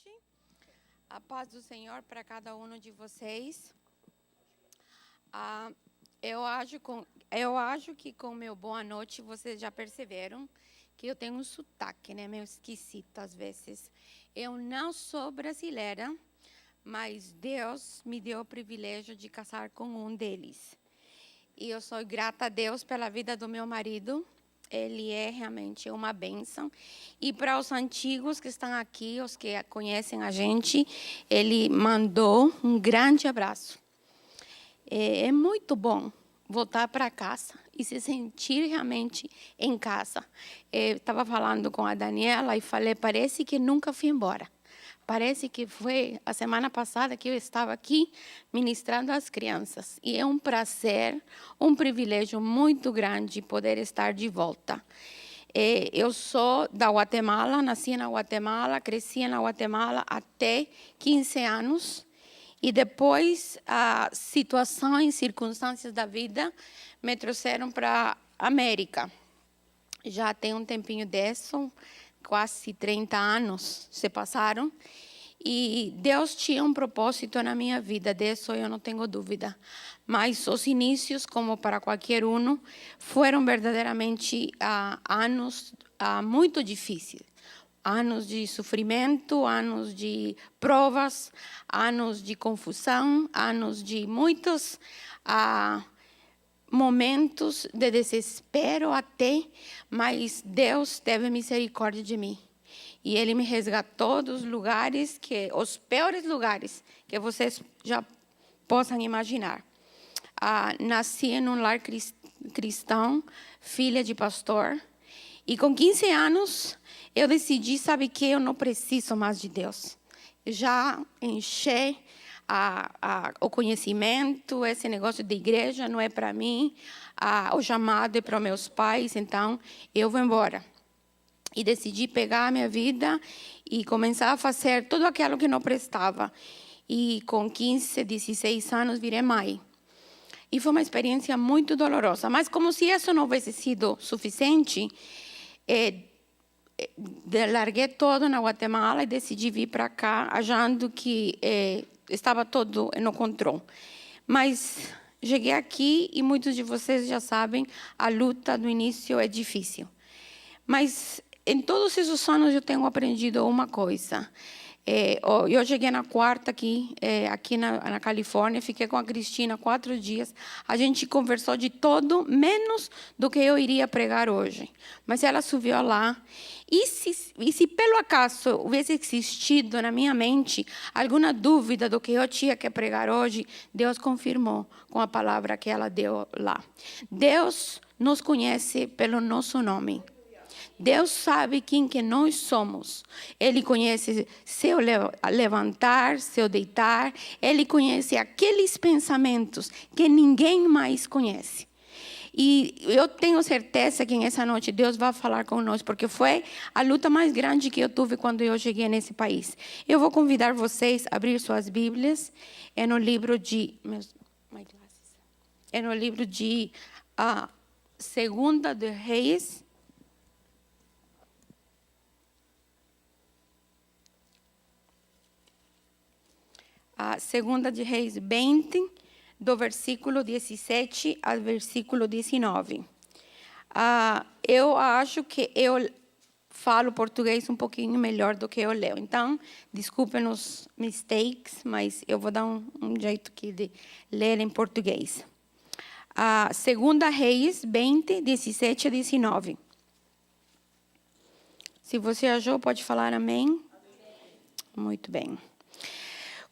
noite. A paz do Senhor para cada um de vocês. Eu acho que com meu boa noite vocês já perceberam que eu tenho um sotaque, né? Meio esquisito às vezes. Eu não sou brasileira, mas Deus me deu o privilégio de casar com um deles. E eu sou grata a Deus pela vida do meu marido. Ele é realmente uma bênção. E para os antigos que estão aqui, os que conhecem a gente, ele mandou um grande abraço. É muito bom voltar para casa e se sentir realmente em casa. Estava falando com a Daniela e falei, parece que nunca fui embora. Parece que foi a semana passada que eu estava aqui ministrando às crianças. E é um prazer, um privilégio muito grande poder estar de volta. Eu sou da Guatemala, nasci na Guatemala, cresci na Guatemala até 15 anos. E depois, as situações, circunstâncias da vida me trouxeram para a América. Já tem um tempinho disso. Quase 30 anos se passaram, e Deus tinha um propósito na minha vida, disso eu não tenho dúvida. Mas os inícios, como para qualquer um, foram verdadeiramente anos muito difíceis. Anos de sofrimento, anos de provas, anos de confusão, anos de muitos momentos de desespero até, mas Deus teve misericórdia de mim. E Ele me resgatou dos lugares, os piores lugares que vocês já possam imaginar. Nasci em um lar cristão, filha de pastor. E com 15 anos, eu decidi, sabe que eu não preciso mais de Deus. Já enchi o conhecimento, esse negócio de igreja não é para mim, o chamado é para meus pais, então eu vou embora. E decidi pegar a minha vida e começar a fazer tudo aquilo que não prestava. E com 15, 16 anos virei mãe. E foi uma experiência muito dolorosa, mas como se isso não houvesse sido suficiente, larguei todo na Guatemala e decidi vir para cá, achando que estava todo no controle. Mas cheguei aqui e muitos de vocês já sabem, a luta do início é difícil. Mas em todos esses anos eu tenho aprendido uma coisa. Eu cheguei na quarta aqui na Califórnia, fiquei com a Cristina 4 dias. A gente conversou de todo, menos do que eu iria pregar hoje. Mas ela subiu lá. E se pelo acaso houvesse existido na minha mente alguma dúvida do que eu tinha que pregar hoje, Deus confirmou com a palavra que ela deu lá. Deus nos conhece pelo nosso nome. Deus sabe quem que nós somos. Ele conhece seu levantar, seu deitar. Ele conhece aqueles pensamentos que ninguém mais conhece. E eu tenho certeza que nessa noite Deus vai falar conosco, porque foi a luta mais grande que eu tive quando eu cheguei nesse país. Eu vou convidar vocês a abrir suas Bíblias. É no livro de... É no livro de Segunda de Reis. Segunda de Reis 20, do versículo 17 ao versículo 19. Eu acho que eu falo português um pouquinho melhor do que eu leio. Então, desculpem os mistakes, mas eu vou dar um jeito aqui de ler em português. Segunda Reis 20, 17 a 19. Se você achou, pode falar amém. Amém. Muito bem.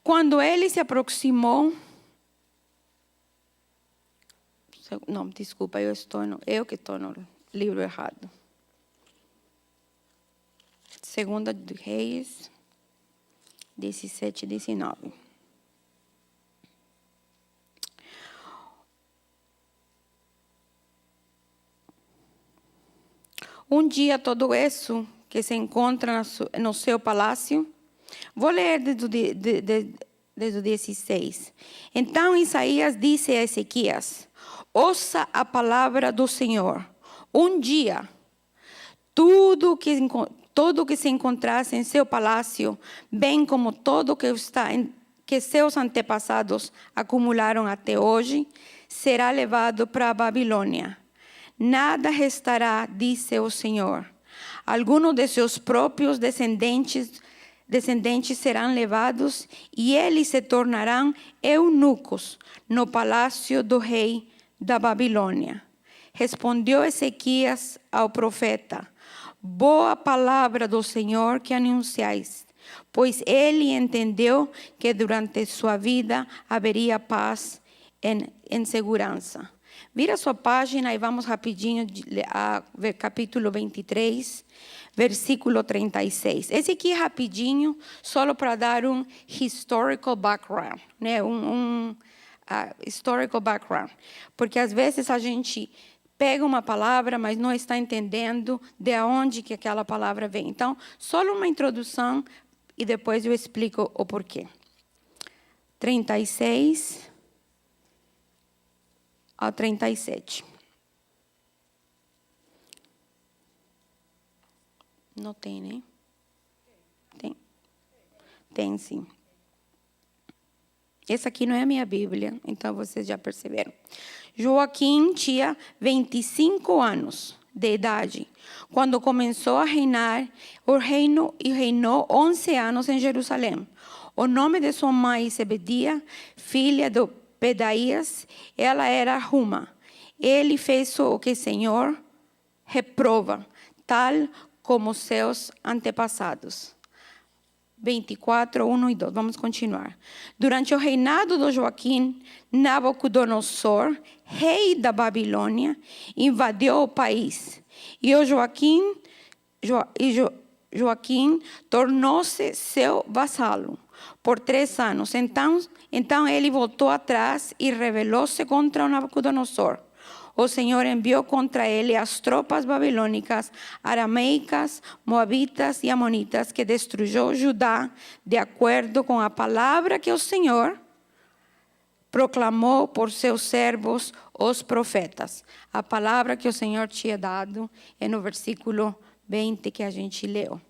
Quando ele se aproximou... Não, desculpa, eu que estou no livro errado. Segunda de Reis, 17 e 19. Um dia todo isso que se encontra no seu palácio... Vou ler desde o 16. Então Isaías disse a Ezequias: ouça a palavra do Senhor. Um dia, tudo todo que se encontrasse em seu palácio, bem como todo que seus antepassados acumularam até hoje, será levado para a Babilônia. Nada restará, disse o Senhor. Alguns de seus próprios descendentes serão levados e eles se tornarão eunucos no palácio do rei da Babilônia. Respondeu Ezequias ao profeta: boa palavra do Senhor que anunciais, pois ele entendeu que durante sua vida haveria paz em segurança. Vira sua página e vamos rapidinho a capítulo 23, versículo 36. Esse aqui é rapidinho, só para dar um historical background, né? Historical background. Porque às vezes a gente pega uma palavra, mas não está entendendo de onde que aquela palavra vem. Então, só uma introdução e depois eu explico o porquê. 36 ao 37. Não tem, né? Tem. Tem, sim. Essa aqui não é a minha Bíblia, então vocês já perceberam. Joaquim tinha 25 anos de idade quando começou a reinar o reino e reinou 11 anos em Jerusalém. O nome de sua mãe, Zebedia, filha de Pedaías, ela era Ruma. Ele fez o que o Senhor reprova, tal como seus antepassados. 24, 1 e 2. Vamos continuar. Durante o reinado de Joaquim, Nabucodonosor, rei da Babilônia, invadiu o país. E o Joaquim tornou-se seu vassalo por 3 anos. Então ele voltou atrás e rebelou-se contra Nabucodonosor. O Senhor enviou contra ele as tropas babilônicas, arameicas, moabitas e amonitas que destruiu Judá de acordo com a palavra que o Senhor proclamou por seus servos, os profetas. A palavra que o Senhor tinha dado é no versículo 20 que a gente leu.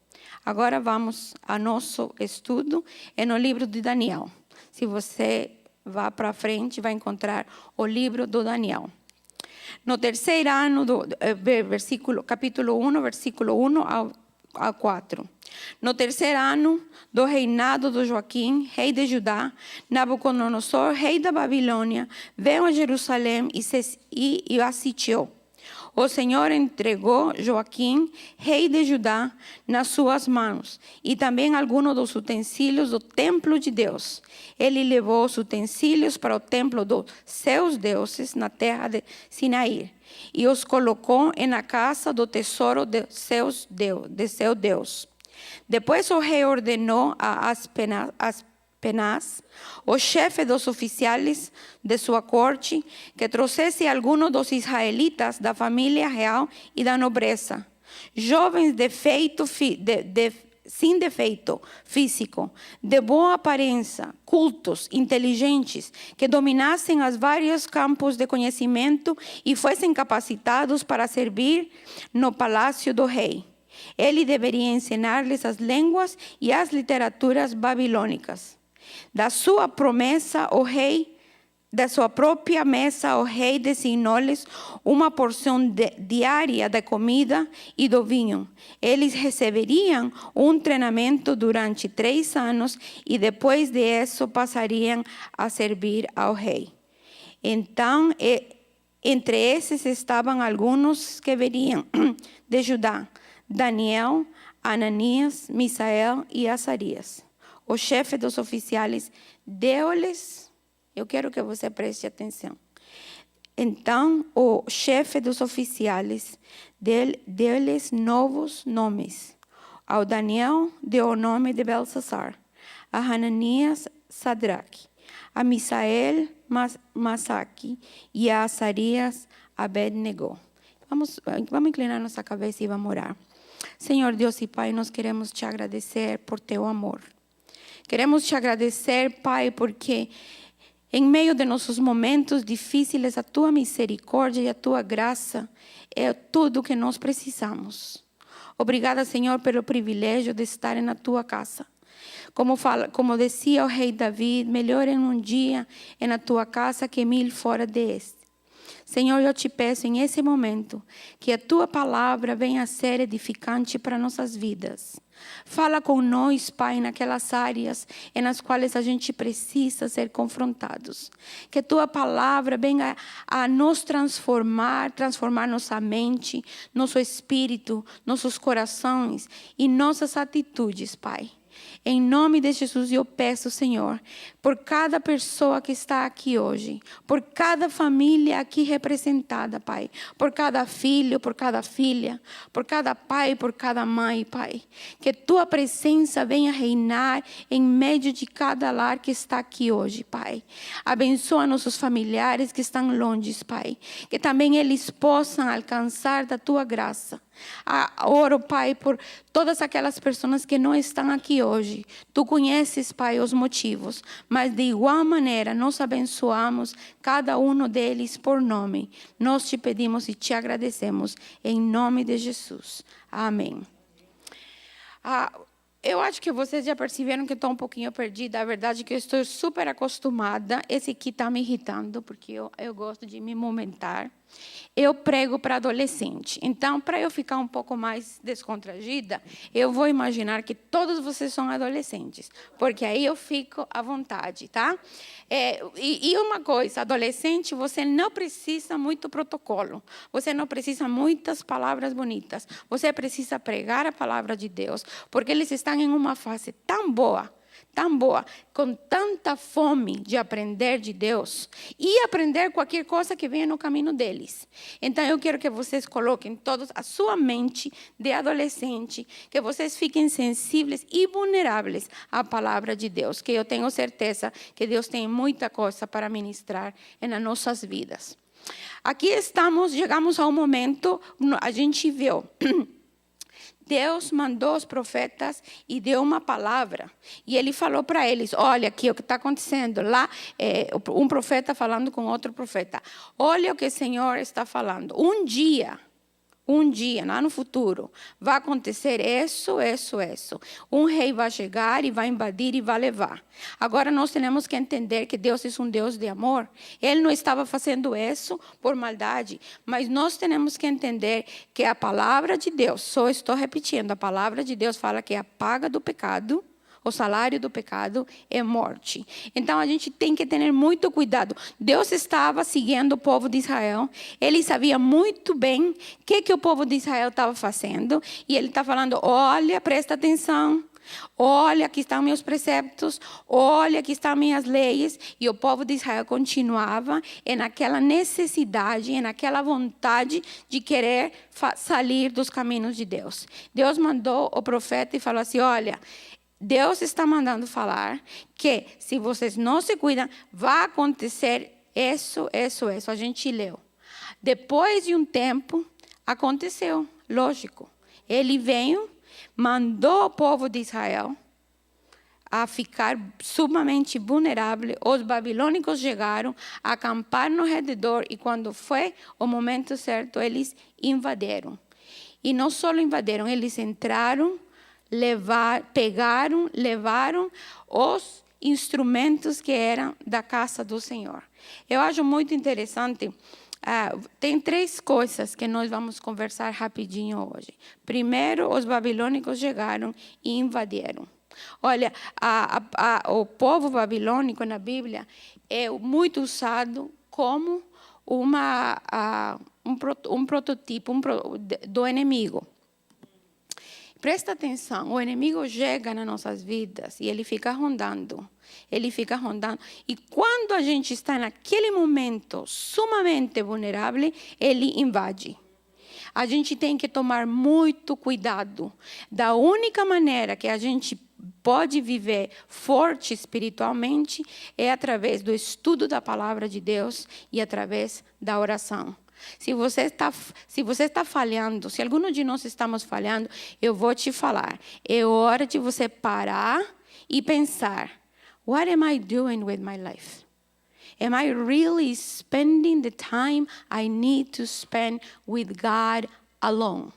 Agora vamos ao nosso estudo no livro de Daniel. Se você vá para frente, vai encontrar o livro do Daniel. No terceiro ano, capítulo 1, versículo 1 ao 4. No terceiro ano do reinado de Joaquim, rei de Judá, Nabucodonosor, rei da Babilônia, veio a Jerusalém e a sitiou. O Senhor entregou Joaquim, rei de Judá, nas suas mãos, e também alguns dos utensílios do templo de Deus. Ele levou os utensílios para o templo dos seus deuses na terra de Sinaí, e os colocou na casa do tesouro de seu Deus. Depois o rei ordenou a Aspenaz, o chefe dos oficiais de sua corte, que trouxesse alguns dos israelitas da família real e da nobreza, jovens sem defeito físico, de boa aparência, cultos, inteligentes, que dominassem os vários campos de conhecimento e fossem capacitados para servir no palácio do rei. Ele deveria ensinar-lhes as línguas e as literaturas babilônicas. Da sua própria mesa, o rei designou-lhes uma porção diária da comida e do vinho. Eles receberiam um treinamento durante 3 anos e depois disso passariam a servir ao rei. Então, entre esses estavam alguns que viriam de Judá: Daniel, Ananias, Misael e Azarias. O chefe dos oficiais deu-lhes, eu quero que você preste atenção. Então, o chefe dos oficiais deu-lhes novos nomes. Ao Daniel deu o nome de Belsassar, a Hananias, Sadraque, a Misael, Masaque e a Azarias, Abednego. Vamos inclinar nossa cabeça e vamos orar. Senhor Deus e Pai, nós queremos te agradecer por teu amor. Queremos te agradecer, Pai, porque em meio de nossos momentos difíceis, a tua misericórdia e a tua graça é tudo que nós precisamos. Obrigada, Senhor, pelo privilégio de estar na tua casa. Como dizia o rei David, melhor em um dia na tua casa que 1000 fora deste. Senhor, eu te peço em esse momento que a tua palavra venha a ser edificante para nossas vidas. Fala com nós, Pai, naquelas áreas nas quais a gente precisa ser confrontados. Que a tua palavra venha a nos transformar nossa mente, nosso espírito, nossos corações e nossas atitudes, Pai. Em nome de Jesus, eu peço, Senhor, por cada pessoa que está aqui hoje, por cada família aqui representada, Pai, por cada filho, por cada filha, por cada pai, por cada mãe, Pai, que tua presença venha reinar em meio de cada lar que está aqui hoje, Pai. Abençoa nossos familiares que estão longe, Pai, que também eles possam alcançar da tua graça. Oro, Pai, por todas aquelas pessoas que não estão aqui hoje. Tu conheces, Pai, os motivos, mas de igual maneira nós abençoamos cada um deles por nome. Nós te pedimos e te agradecemos em nome de Jesus. Amém. Eu acho que vocês já perceberam que estou um pouquinho perdida. A verdade é que eu estou super acostumada. Esse aqui está me irritando, porque eu gosto de me movimentar. Eu prego para adolescente. Então, para eu ficar um pouco mais descontragida, eu vou imaginar que todos vocês são adolescentes, porque aí eu fico à vontade, tá? E uma coisa, adolescente, você não precisa muito protocolo, você não precisa muitas palavras bonitas, você precisa pregar a palavra de Deus, porque eles estão em uma fase tão boa, com tanta fome de aprender de Deus e aprender qualquer coisa que venha no caminho deles. Então eu quero que vocês coloquem todos a sua mente de adolescente, que vocês fiquem sensíveis e vulneráveis à palavra de Deus, que eu tenho certeza que Deus tem muita coisa para ministrar nas nossas vidas. Aqui chegamos a um momento, a gente viu Deus mandou os profetas e deu uma palavra. E ele falou para eles, olha aqui o que está acontecendo. Lá, um profeta falando com outro profeta. Olha o que o Senhor está falando. Um dia, lá no futuro, vai acontecer isso. Um rei vai chegar e vai invadir e vai levar. Agora nós temos que entender que Deus é um Deus de amor. Ele não estava fazendo isso por maldade, mas nós temos que entender que a palavra de Deus, só estou repetindo, a palavra de Deus fala que a paga do pecado, o salário do pecado é morte. Então, a gente tem que ter muito cuidado. Deus estava seguindo o povo de Israel. Ele sabia muito bem o que o povo de Israel estava fazendo. E ele está falando, olha, presta atenção. Olha, aqui estão meus preceptos. Olha, aqui estão minhas leis. E o povo de Israel continuava naquela necessidade, naquela vontade de querer sair dos caminhos de Deus. Deus mandou o profeta e falou assim, olha, Deus está mandando falar que se vocês não se cuidam, vai acontecer isso. A gente leu. Depois de um tempo, aconteceu, lógico. Ele veio, mandou o povo de Israel a ficar sumamente vulnerável. Os babilônicos chegaram, acamparam no redor e quando foi o momento certo, eles invadiram. E não só invadiram, eles entraram, levaram os instrumentos que eram da casa do Senhor. Eu acho muito interessante. Tem 3 coisas que nós vamos conversar rapidinho hoje. Primeiro, os babilônicos chegaram e invadiram. Olha, o povo babilônico na Bíblia é muito usado como um prototipo do inimigo. Presta atenção, o inimigo chega nas nossas vidas e ele fica rondando. E quando a gente está naquele momento sumamente vulnerável, ele invade. A gente tem que tomar muito cuidado. Da única maneira que a gente pode viver forte espiritualmente é através do estudo da palavra de Deus e através da oração. Se você está falhando, se algum de nós estamos falhando, eu vou te falar. É hora de você parar e pensar: what am I doing with my life? Am I really spending the time I need to spend with God alone?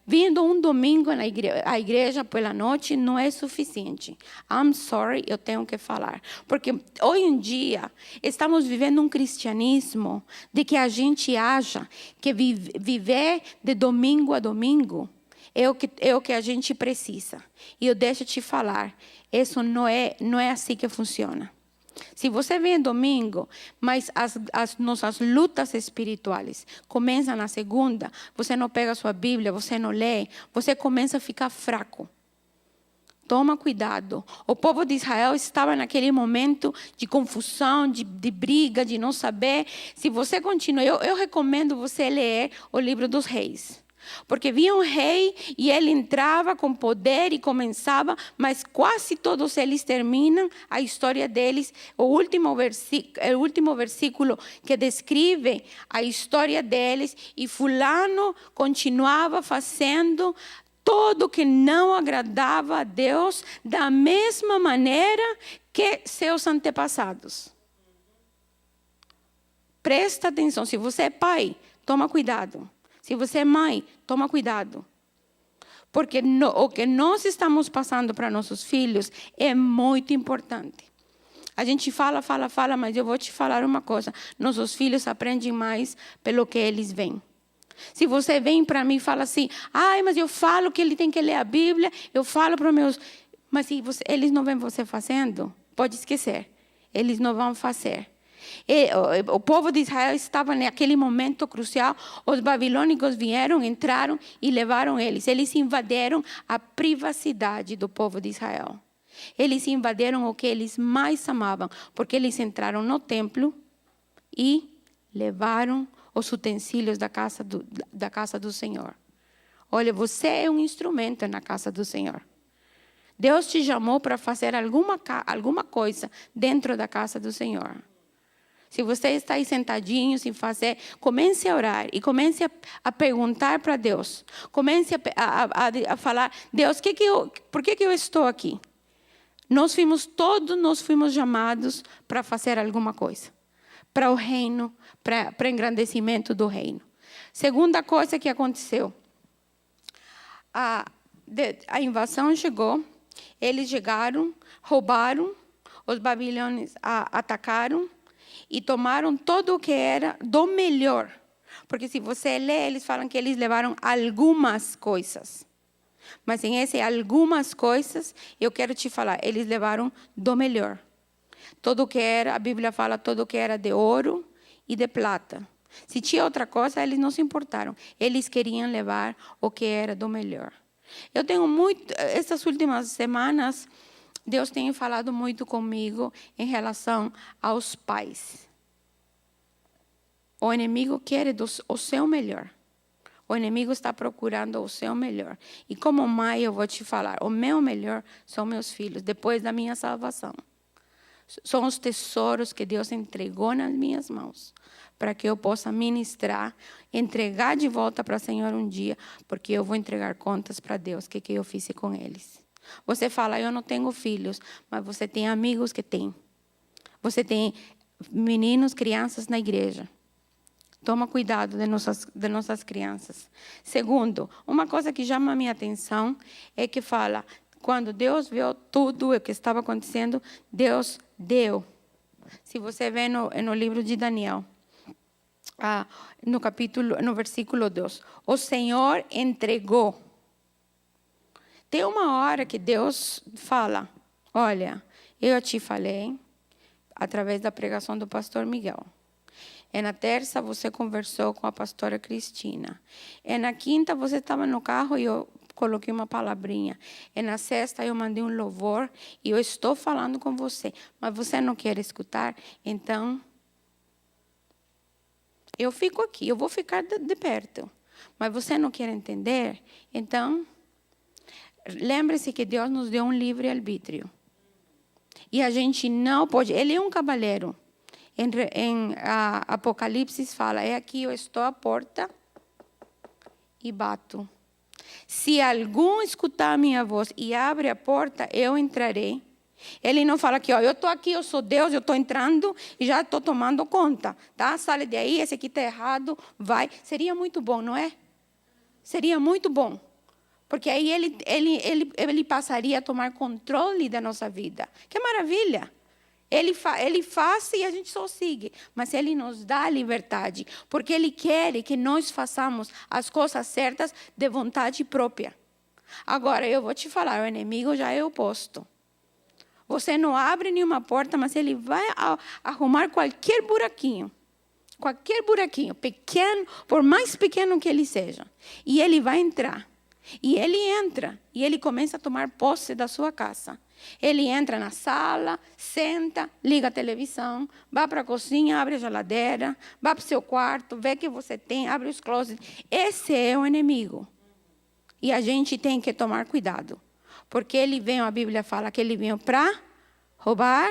Vindo um domingo na igreja pela noite não é suficiente. I'm sorry, eu tenho que falar. Porque hoje em dia estamos vivendo um cristianismo de que a gente acha que viver de domingo a domingo é o que a gente precisa. E eu deixo te falar, isso não é assim que funciona. Se você vem domingo, mas as nossas lutas espirituais começam na segunda, você não pega a sua Bíblia, você não lê, você começa a ficar fraco. Toma cuidado. O povo de Israel estava naquele momento de confusão, de briga, de não saber. Se você continua, eu recomendo você ler o livro dos reis. Porque vinha um rei e ele entrava com poder e começava, mas quase todos eles terminam a história deles. O último versículo que descreve a história deles, e fulano continuava fazendo tudo que não agradava a Deus da mesma maneira que seus antepassados. Presta atenção, se você é pai, toma cuidado. Se você é mãe, toma cuidado. Porque o que nós estamos passando para nossos filhos é muito importante. A gente fala, mas eu vou te falar uma coisa. Nossos filhos aprendem mais pelo que eles veem. Se você vem para mim e fala assim, mas eu falo que ele tem que ler a Bíblia, eu falo para os meus... Mas se eles não veem você fazendo, pode esquecer. Eles não vão fazer. O povo de Israel estava naquele momento crucial. Os babilônicos vieram, entraram e levaram eles. Eles invadiram a privacidade do povo de Israel. Eles invadiram o que eles mais amavam, porque eles entraram no templo e levaram os utensílios da casa do Senhor. Olha, você é um instrumento na casa do Senhor. Deus te chamou para fazer alguma coisa dentro da casa do Senhor. Se você está aí sentadinho sem fazer, comece a orar e comece a perguntar para Deus. Comece a falar, Deus, por que eu estou aqui? Nós fomos chamados para fazer alguma coisa. Para o reino, para engrandecimento do reino. Segunda coisa que aconteceu. A invasão chegou, eles chegaram, roubaram, os babilônios atacaram, e tomaram tudo o que era do melhor. Porque se você lê, eles falam que eles levaram algumas coisas. Mas em algumas coisas, eu quero te falar, eles levaram do melhor. Tudo o que era, a Bíblia fala, tudo o que era de ouro e de prata. Se tinha outra coisa, eles não se importaram. Eles queriam levar o que era do melhor. Eu tenho essas últimas semanas, Deus tem falado muito comigo em relação aos pais. O inimigo quer o seu melhor. O inimigo está procurando o seu melhor. E como mãe, eu vou te falar, o meu melhor são meus filhos, depois da minha salvação. São os tesouros que Deus entregou nas minhas mãos, para que eu possa ministrar, entregar de volta para o Senhor um dia, porque eu vou entregar contas para Deus, o que eu fiz com eles. Você fala, eu não tenho filhos, mas você tem amigos que têm. Você tem meninos, crianças na igreja. Toma cuidado de nossas crianças. Segundo, uma coisa que chama a minha atenção é que fala, quando Deus viu tudo o que estava acontecendo, Deus deu. Se você vê no livro de Daniel, no versículo 2, o Senhor entregou. Tem uma hora que Deus fala, olha, eu te falei através da pregação do pastor Miguel. E na terça você conversou com a pastora Cristina. E na quinta você estava no carro e eu coloquei uma palavrinha. E na sexta eu mandei um louvor e eu estou falando com você. Mas você não quer escutar? Então, eu fico aqui, eu vou ficar de perto. Mas você não quer entender? Então, lembre-se que Deus nos deu um livre-arbítrio. E a gente não pode... Ele é um cavaleiro. Em Apocalipse fala, aqui eu estou à porta e bato. Se algum escutar a minha voz e abre a porta, eu entrarei. Ele não fala que eu estou aqui, eu sou Deus, eu estou entrando e já estou tomando conta. Tá? Sai daí, esse aqui está errado, vai. Seria muito bom, não é? Seria muito bom. Porque aí ele passaria a tomar controle da nossa vida. Que maravilha! Ele faz e a gente só segue. Mas Ele nos dá a liberdade. Porque Ele quer que nós façamos as coisas certas de vontade própria. Agora, eu vou te falar, o inimigo já é oposto. Você não abre nenhuma porta, mas ele vai arrumar qualquer buraquinho. Qualquer buraquinho, pequeno, por mais pequeno que ele seja. E ele vai entrar. E ele entra. E ele começa a tomar posse da sua casa. Ele entra na sala, senta, liga a televisão, vai para a cozinha, abre a geladeira, vai para o seu quarto, vê o que você tem, abre os closets. Esse é o inimigo. E a gente tem que tomar cuidado. Porque ele veio, a Bíblia fala que ele veio para roubar,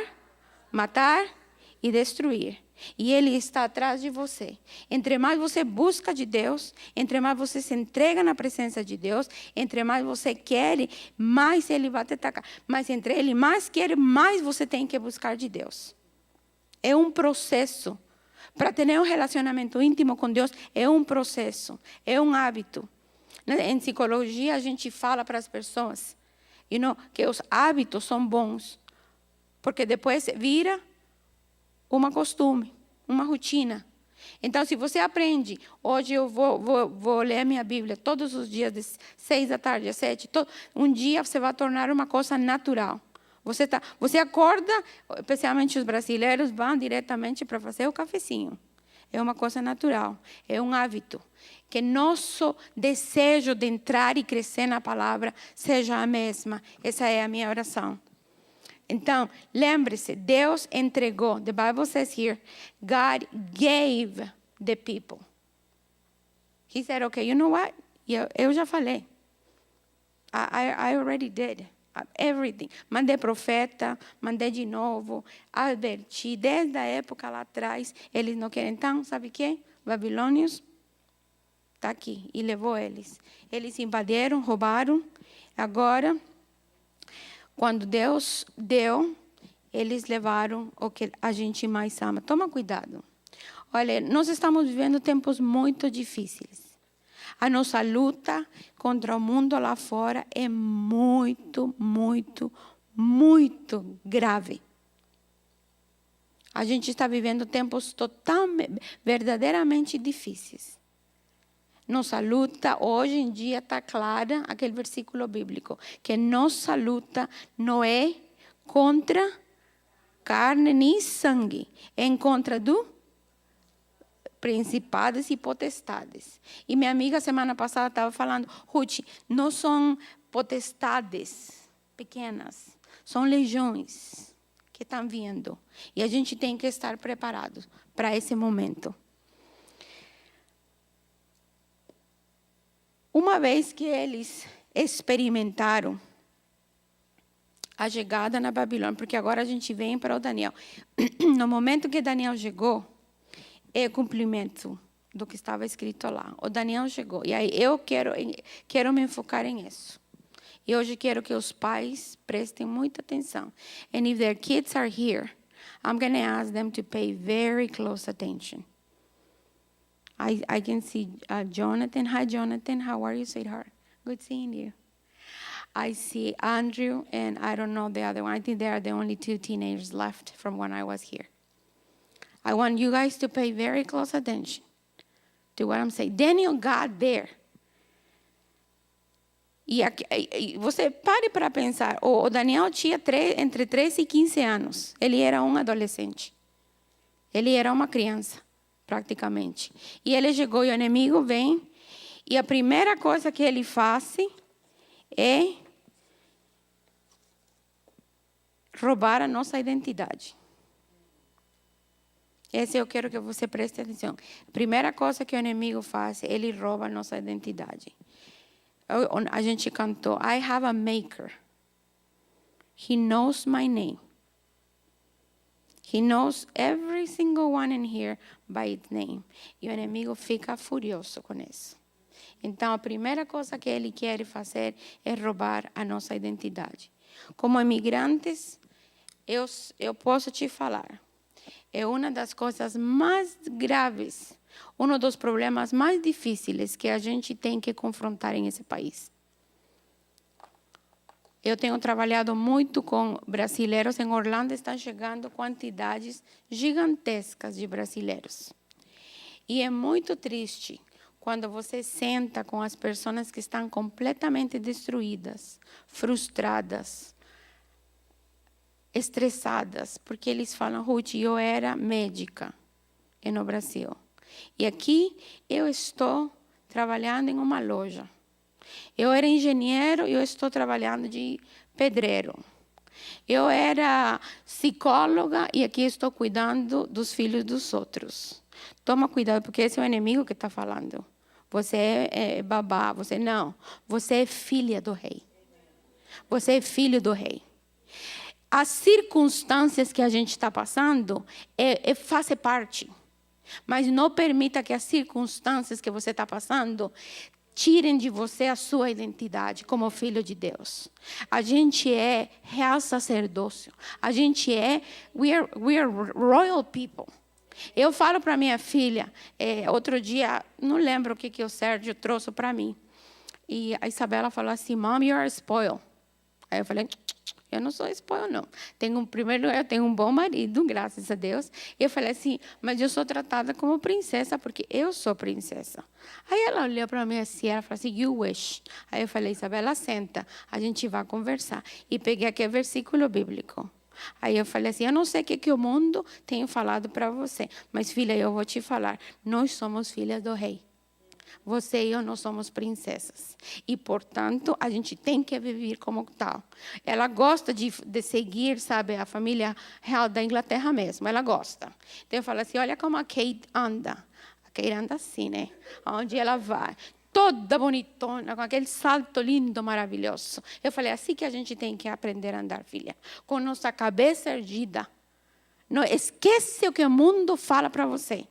matar e destruir. E ele está atrás de você. Entre mais você busca de Deus, entre mais você se entrega na presença de Deus, entre mais você quer, mais ele vai te atacar. Mas entre ele mais quer, mais você tem que buscar de Deus. É um processo. Para ter um relacionamento íntimo com Deus, é um processo, é um hábito. Em psicologia, a gente fala para as pessoas que os hábitos são bons, porque depois vira uma costume, uma rotina. Então, se você aprende, hoje eu vou ler minha Bíblia todos os dias, de 6 da tarde às 7, um dia você vai tornar uma coisa natural. Você acorda, especialmente os brasileiros, vão diretamente para fazer o cafezinho. É uma coisa natural, é um hábito. Que nosso desejo de entrar e crescer na palavra seja a mesma. Essa é a minha oração. Então, lembre-se, Deus entregou. The Bible says here, God gave the people. He said, okay, you know what? Eu já falei. I already did everything. Mandei profeta, mandei de novo, adverti. Desde a época lá atrás, eles não querem. Então, sabe quem? Babilônios. Está aqui, e levou eles. Eles invadiram, roubaram. Agora, quando Deus deu, eles levaram o que a gente mais ama. Toma cuidado. Olha, nós estamos vivendo tempos muito difíceis. A nossa luta contra o mundo lá fora é muito, muito, muito grave. A gente está vivendo tempos verdadeiramente difíceis. Nossa luta, hoje em dia, está clara, aquele versículo bíblico, que nossa luta não é contra carne nem sangue, é em contra do principados e potestades. E minha amiga, semana passada, estava falando, Ruth, não são potestades pequenas, são legiões que estão vindo. E a gente tem que estar preparado para esse momento. Uma vez que eles experimentaram a chegada na Babilônia, porque agora a gente vem para o Daniel. No momento que Daniel chegou, é o cumprimento do que estava escrito lá. O Daniel chegou. E aí eu quero me enfocar em isso. E hoje quero que os pais prestem muita atenção. And if their kids are here, I'm going to ask them to pay very close attention. I can see Jonathan. Hi, Jonathan. How are you, sweetheart? Good seeing you. I see Andrew, and I don't know the other one. I think they are the only 2 teenagers left from when I was here. I want you guys to pay very close attention to what I'm saying. Daniel got there. E você pare para pensar. O Daniel tinha entre 13 e 15 anos. Ele era um adolescente. Ele era uma criança, praticamente. E ele chegou e o inimigo vem. E a primeira coisa que ele faz é roubar a nossa identidade. Esse eu quero que você preste atenção. A primeira coisa que o inimigo faz, ele rouba a nossa identidade. A gente cantou, I have a maker. He knows my name. He knows every single one in here by its name. E o inimigo fica furioso com isso. Então, a primeira coisa que ele quer fazer é roubar a nossa identidade. Como imigrantes, eu posso te falar. é uma das coisas mais graves, um dos problemas mais difíceis que a gente tem que confrontar em esse país. Eu tenho trabalhado muito com brasileiros. Em Orlando estão chegando quantidades gigantescas de brasileiros. E é muito triste quando você senta com as pessoas que estão completamente destruídas, frustradas, estressadas, porque eles falam: Ruth, eu era médica no Brasil. E aqui eu estou trabalhando em uma loja. Eu era engenheiro e eu estou trabalhando de pedreiro. Eu era psicóloga e aqui estou cuidando dos filhos dos outros. Toma cuidado, porque esse é o inimigo que está falando. Você é babá, você não. Você é filha do rei. Você é filho do rei. As circunstâncias que a gente está passando faz parte. Mas não permita que as circunstâncias que você está passando tirem de você a sua identidade como filho de Deus. A gente é real sacerdócio. A gente we are royal people. Eu falo para minha filha, outro dia, não lembro o que o Sérgio trouxe para mim. E a Isabela falou assim: Mom, you are spoiled. Aí eu falei: eu não sou spoiled, não. Eu tenho um bom marido, graças a Deus. E eu falei assim: mas eu sou tratada como princesa, porque eu sou princesa. Aí ela olhou para mim assim, ela falou assim: you wish. Aí eu falei: Isabela, senta, a gente vai conversar. E peguei aquele versículo bíblico. Aí eu falei assim: eu não sei o que o mundo tem falado para você, mas filha, eu vou te falar. Nós somos filhas do rei. Você e eu não somos princesas. E, portanto, a gente tem que viver como tal. Ela gosta de seguir, sabe, a família real da Inglaterra mesmo. Ela gosta. Então, eu falo assim: olha como a Kate anda. A Kate anda assim, né? Onde ela vai. Toda bonitona, com aquele salto lindo, maravilhoso. Eu falei: assim que a gente tem que aprender a andar, filha. Com nossa cabeça erguida. Não esquece o que o mundo fala para você.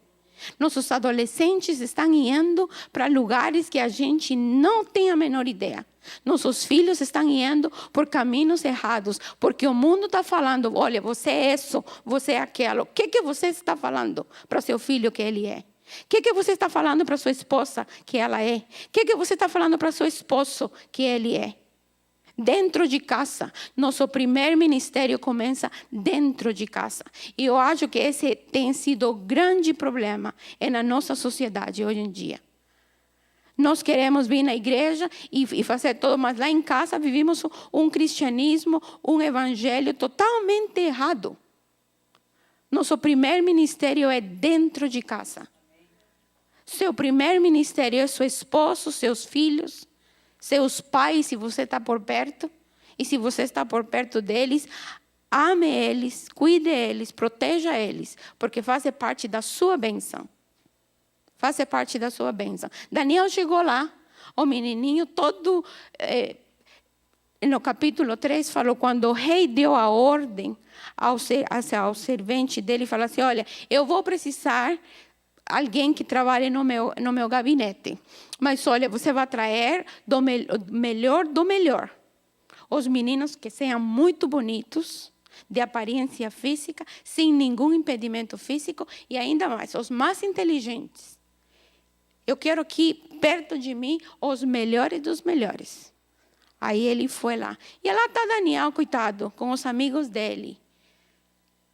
Nossos adolescentes estão indo para lugares que a gente não tem a menor ideia. Nossos filhos estão indo por caminhos errados, porque o mundo está falando: olha, você é isso, você é aquilo. O que você está falando para o seu filho que ele é? O que você está falando para sua esposa que ela é? O que você está falando para seu esposo que ele é? Dentro de casa. Nosso primeiro ministério começa dentro de casa. E eu acho que esse tem sido o grande problema na nossa sociedade hoje em dia. Nós queremos vir na igreja e fazer tudo, mas lá em casa vivimos um cristianismo, um evangelho totalmente errado. Nosso primeiro ministério é dentro de casa. Seu primeiro ministério é seu esposo, seus filhos, seus pais, se você está por perto. E se você está por perto deles, ame eles, cuide deles, proteja eles, porque faz parte da sua bênção. Faz parte da sua bênção. Daniel chegou lá, o menininho todo, no capítulo 3, falou: quando o rei deu a ordem ao servente dele, falou assim: olha, eu vou precisar alguém que trabalhe no meu gabinete. Mas olha, você vai trazer do melhor do melhor. Os meninos que sejam muito bonitos, de aparência física, sem nenhum impedimento físico, e ainda mais, os mais inteligentes. Eu quero aqui, perto de mim, os melhores dos melhores. Aí ele foi lá. E lá está Daniel, coitado, com os amigos dele.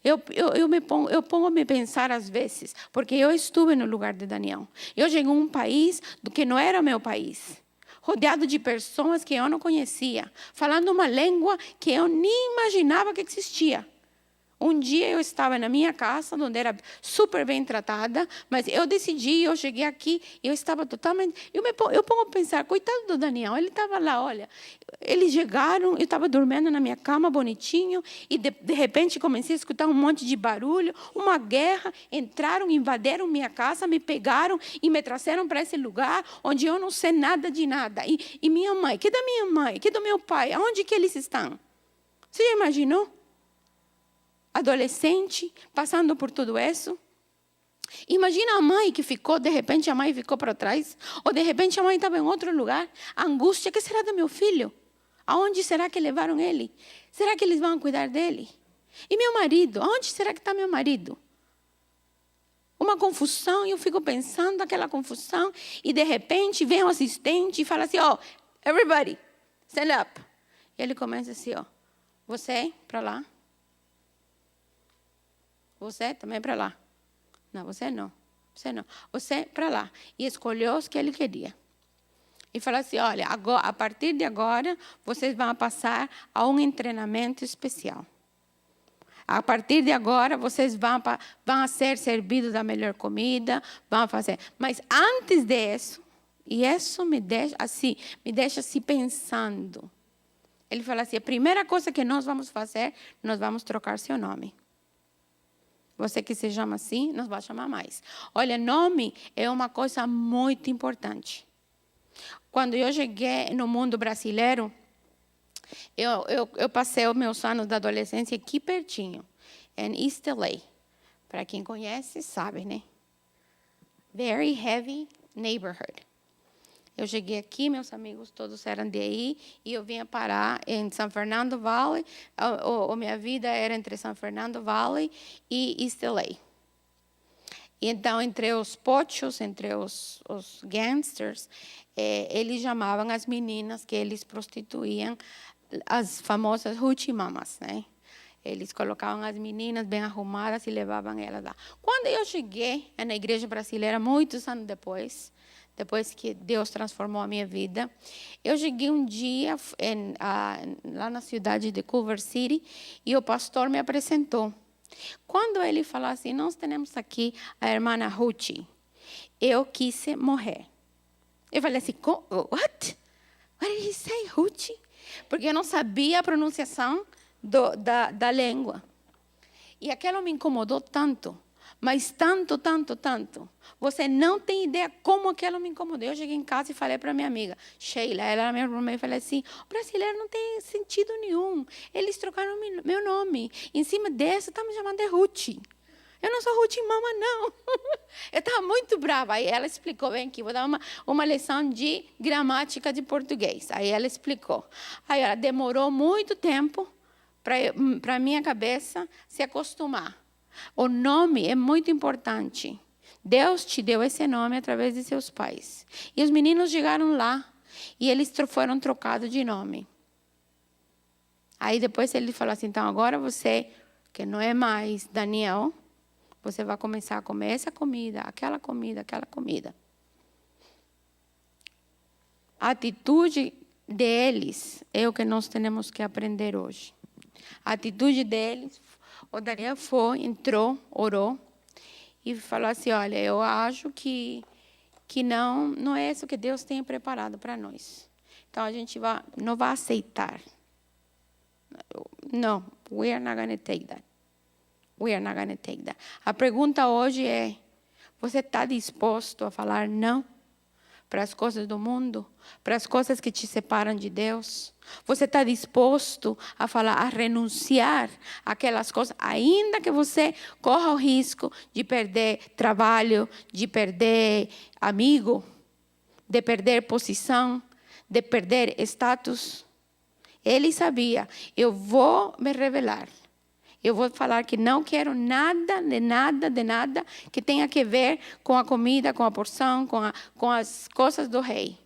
Eu pongo a me pensar às vezes, porque eu estive no lugar de Daniel. Eu cheguei a um país que não era meu país, rodeado de pessoas que eu não conhecia, falando uma língua que eu nem imaginava que existia. Um dia eu estava na minha casa, onde era super bem tratada, mas eu decidi, eu cheguei aqui, eu estava totalmente... Eu pongo a pensar, coitado do Daniel, ele estava lá, olha, eles chegaram, eu estava dormindo na minha cama, bonitinho, e de repente comecei a escutar um monte de barulho, uma guerra, entraram, invadiram minha casa, me pegaram e me trouxeram para esse lugar, onde eu não sei nada de nada. E minha mãe, que da minha mãe, que do meu pai, aonde que eles estão? Você já imaginou? Adolescente, passando por tudo isso. Imagina a mãe que ficou, de repente a mãe ficou para trás, ou de repente a mãe estava em outro lugar. A angústia: que será do meu filho? Aonde será que levaram ele? Será que eles vão cuidar dele? E meu marido? Aonde será que está meu marido? uma confusão, e eu fico pensando aquela confusão, e de repente vem o assistente e fala assim, everybody, stand up. E ele começa assim, você para lá. Você também para lá. Não, você não. Você não. Você para lá. E escolheu os que ele queria. E falou assim, olha, agora, a partir de agora, vocês vão passar a um treinamento especial. A partir de agora, vocês vão ser servidos da melhor comida, vão fazer. Mas antes disso, e isso me deixa assim pensando. Ele falou assim, a primeira coisa que nós vamos fazer, nós vamos trocar seu nome. Você que se chama assim, nós vamos chamar mais. Olha, nome é uma coisa muito importante. Quando eu cheguei no mundo brasileiro, eu passei os meus anos da adolescência aqui pertinho, em East LA. Para quem conhece, sabe, né? Very heavy neighborhood. Eu cheguei aqui, meus amigos todos eram de aí, e eu vinha parar em São Fernando Valley. A minha vida era entre São Fernando Valley e East LA. E então, entre os pochos, entre os gangsters, eles chamavam as meninas que eles prostituíam, as famosas hoochie mamas, né? Eles colocavam as meninas bem arrumadas e levavam elas lá. Quando eu cheguei na igreja brasileira, muitos anos depois que Deus transformou a minha vida, eu cheguei um dia lá na cidade de Culver City e o pastor me apresentou. Quando ele falou assim, nós temos aqui a irmã Ruth, eu quis morrer. Eu falei assim, what? What did he say, Ruth? Porque eu não sabia a pronunciação da língua. E aquilo me incomodou tanto, mas tanto. Você não tem ideia como aquilo me incomodou. Eu cheguei em casa e falei para minha amiga, Sheila, ela era minha irmã, e falei assim, o brasileiro não tem sentido nenhum. Eles trocaram meu nome. Em cima dessa, tá me chamando de Ruth. Eu não sou Ruth Mama, não. Eu estava muito brava. Aí ela explicou, bem aqui, vou dar uma lição de gramática de português. Aí ela explicou. Aí ela demorou muito tempo para a minha cabeça se acostumar. O nome é muito importante. Deus te deu esse nome através de seus pais. E os meninos chegaram lá e eles foram trocados de nome. Aí depois ele falou assim, então agora você, que não é mais Daniel, você vai começar a comer essa comida, aquela comida. A atitude deles é o que nós temos que aprender hoje. A atitude deles, o Daniel entrou, orou e falou assim, olha, eu acho que não é isso que Deus tem preparado para nós. Então a gente não vai aceitar. No, we are not going to take that. We are not going to take that. A pergunta hoje é, você está disposto a falar não para as coisas do mundo, para as coisas que te separam de Deus? Você está disposto a renunciar àquelas coisas, ainda que você corra o risco de perder trabalho, de perder amigo, de perder posição, de perder status? Ele sabia, eu vou me revelar. Eu vou falar que não quero nada que tenha que ver com a comida, com a porção, com as coisas do rei.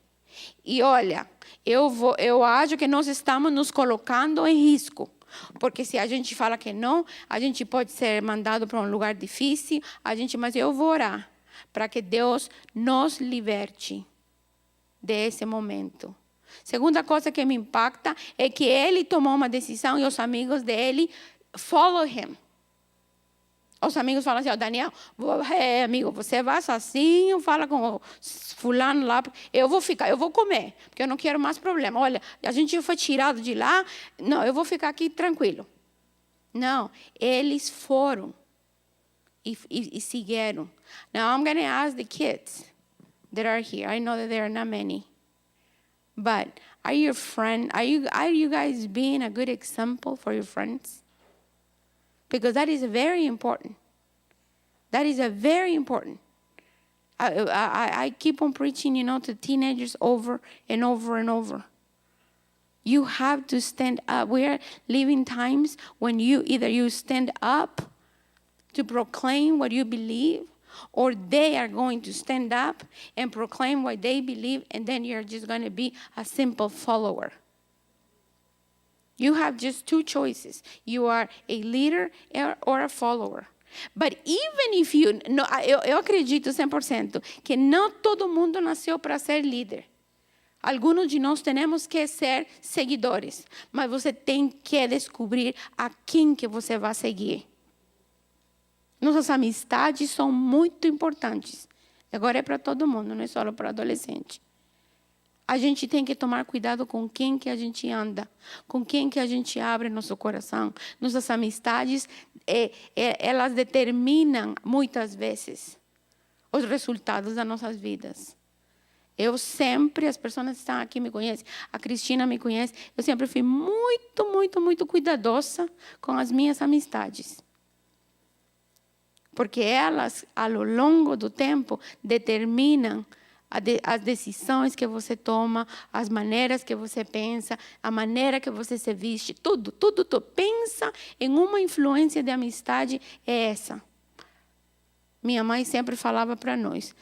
E olha, eu acho que nós estamos nos colocando em risco. Porque se a gente fala que não, a gente pode ser mandado para um lugar difícil. Mas eu vou orar para que Deus nos liberte desse momento. Segunda coisa que me impacta é que ele tomou uma decisão e os amigos dele follow him. Os amigos falam assim, Daniel, amigo, você vai sozinho, fala com o fulano lá, eu vou comer, porque eu não quero mais problema. Olha, a gente foi tirado de lá, não, eu vou ficar aqui tranquilo. Não, eles foram e seguiram. Now I'm going to ask the kids that are here. I know that there are not many. But are you guys being a good example for your friends? Because that is very important. That is a very important. I keep on preaching, to teenagers over and over and over. You have to stand up. We are living times when you stand up to proclaim what you believe, or they are going to stand up and proclaim what they believe, and then you're just going to be a simple follower. You have just two choices. You are a leader or a follower. But even if you... No, eu acredito 100% que não todo mundo nasceu para ser líder. Alguns de nós temos que ser seguidores. Mas você tem que descobrir a quem que você vai seguir. Nossas amizades são muito importantes. Agora é para todo mundo, não é só para adolescente. A gente tem que tomar cuidado com quem que a gente anda, com quem que a gente abre nosso coração. Nossas amizades, elas determinam muitas vezes os resultados das nossas vidas. Eu sempre, as pessoas que estão aqui me conhecem, a Cristina me conhece, eu sempre fui muito cuidadosa com as minhas amizades. Porque elas, ao longo do tempo, determinam as decisões que você toma, as maneiras que você pensa, a maneira que você se veste, tudo. Pensa em uma influência de amizade, é essa. Minha mãe sempre falava para nós,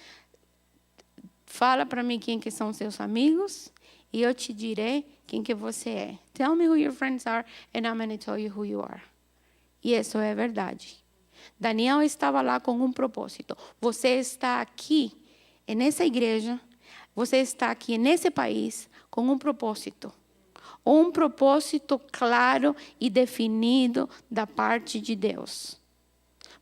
fala para mim quem que são seus amigos e eu te direi quem que você é. Tell me who your friends are and I'm going to tell you who you are. E isso é verdade. Daniel estava lá com um propósito. Você está aqui nessa igreja, você está aqui nesse país com um propósito claro e definido da parte de Deus.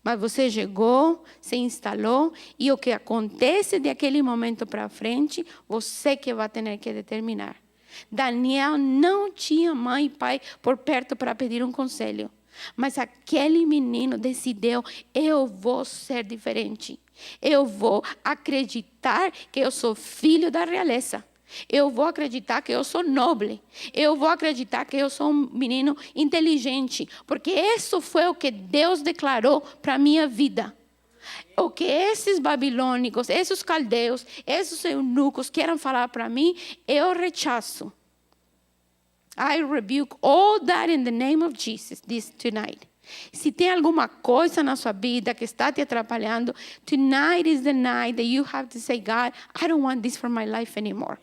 Mas você chegou, se instalou, e o que acontece daquele momento para frente, você que vai ter que determinar. Daniel não tinha mãe e pai por perto para pedir um conselho. Mas aquele menino decidiu, eu vou ser diferente. Eu vou acreditar que eu sou filho da realeza. Eu vou acreditar que eu sou nobre. Eu vou acreditar que eu sou um menino inteligente. Porque isso foi o que Deus declarou para a minha vida. O que esses babilônicos, esses caldeus, esses eunucos queiram falar para mim, eu rechaço. I rebuke all that in the name of Jesus this tonight. Se tem alguma coisa na sua vida que está te atrapalhando, tonight is the night that you have to say, God, I don't want this for my life anymore.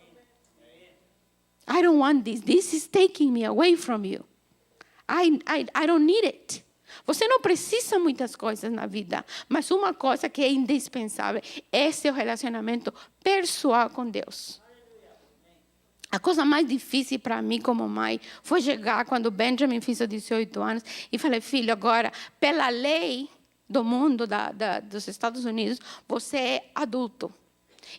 I don't want this. This is taking me away from you. I don't need it. Você não precisa muitas coisas na vida, mas uma coisa que é indispensável é seu relacionamento pessoal com Deus. A coisa mais difícil para mim como mãe foi chegar quando Benjamin fez 18 anos e falei, filho, agora, pela lei do mundo, dos Estados Unidos, você é adulto.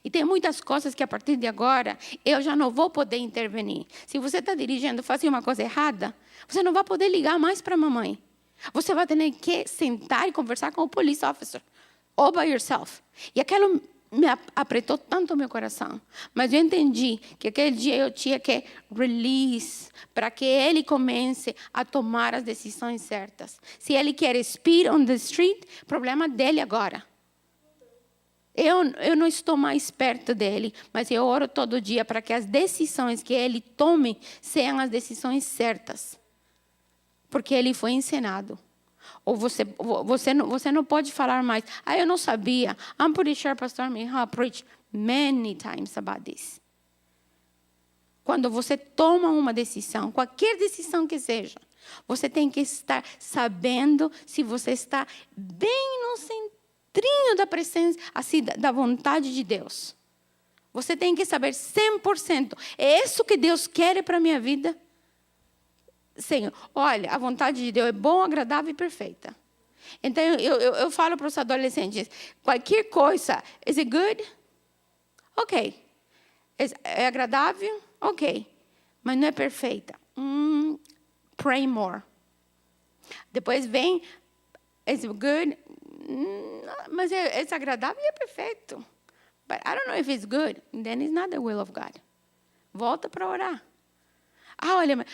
E tem muitas coisas que a partir de agora eu já não vou poder intervenir. Se você está dirigindo, fazendo uma coisa errada, você não vai poder ligar mais para a mamãe. Você vai ter que sentar e conversar com o police officer. All by yourself. E aquilo me apertou tanto o meu coração. Mas eu entendi que aquele dia eu tinha que release para que ele comece a tomar as decisões certas. Se ele quer speed on the street, problema dele agora. Eu não estou mais perto dele, mas eu oro todo dia para que as decisões que ele tome sejam as decisões certas. Porque ele foi ensinado. Ou você não pode falar mais. Eu não sabia. I'm pretty sure Pastor Miha preached many times about this. Quando você toma uma decisão, qualquer decisão que seja, você tem que estar sabendo se você está bem no centrinho da presença, assim, da vontade de Deus. Você tem que saber 100%. É isso que Deus quer para a minha vida? Senhor, olha, a vontade de Deus é boa, agradável e perfeita. Então, eu falo para os adolescentes, qualquer coisa, is it good? Ok. É agradável? Ok. Mas não é perfeita. Pray more. Depois vem, is it good? Mas é agradável e é perfeito. But I don't know if it's good. Then it's not the will of God. Volta para orar. Olha,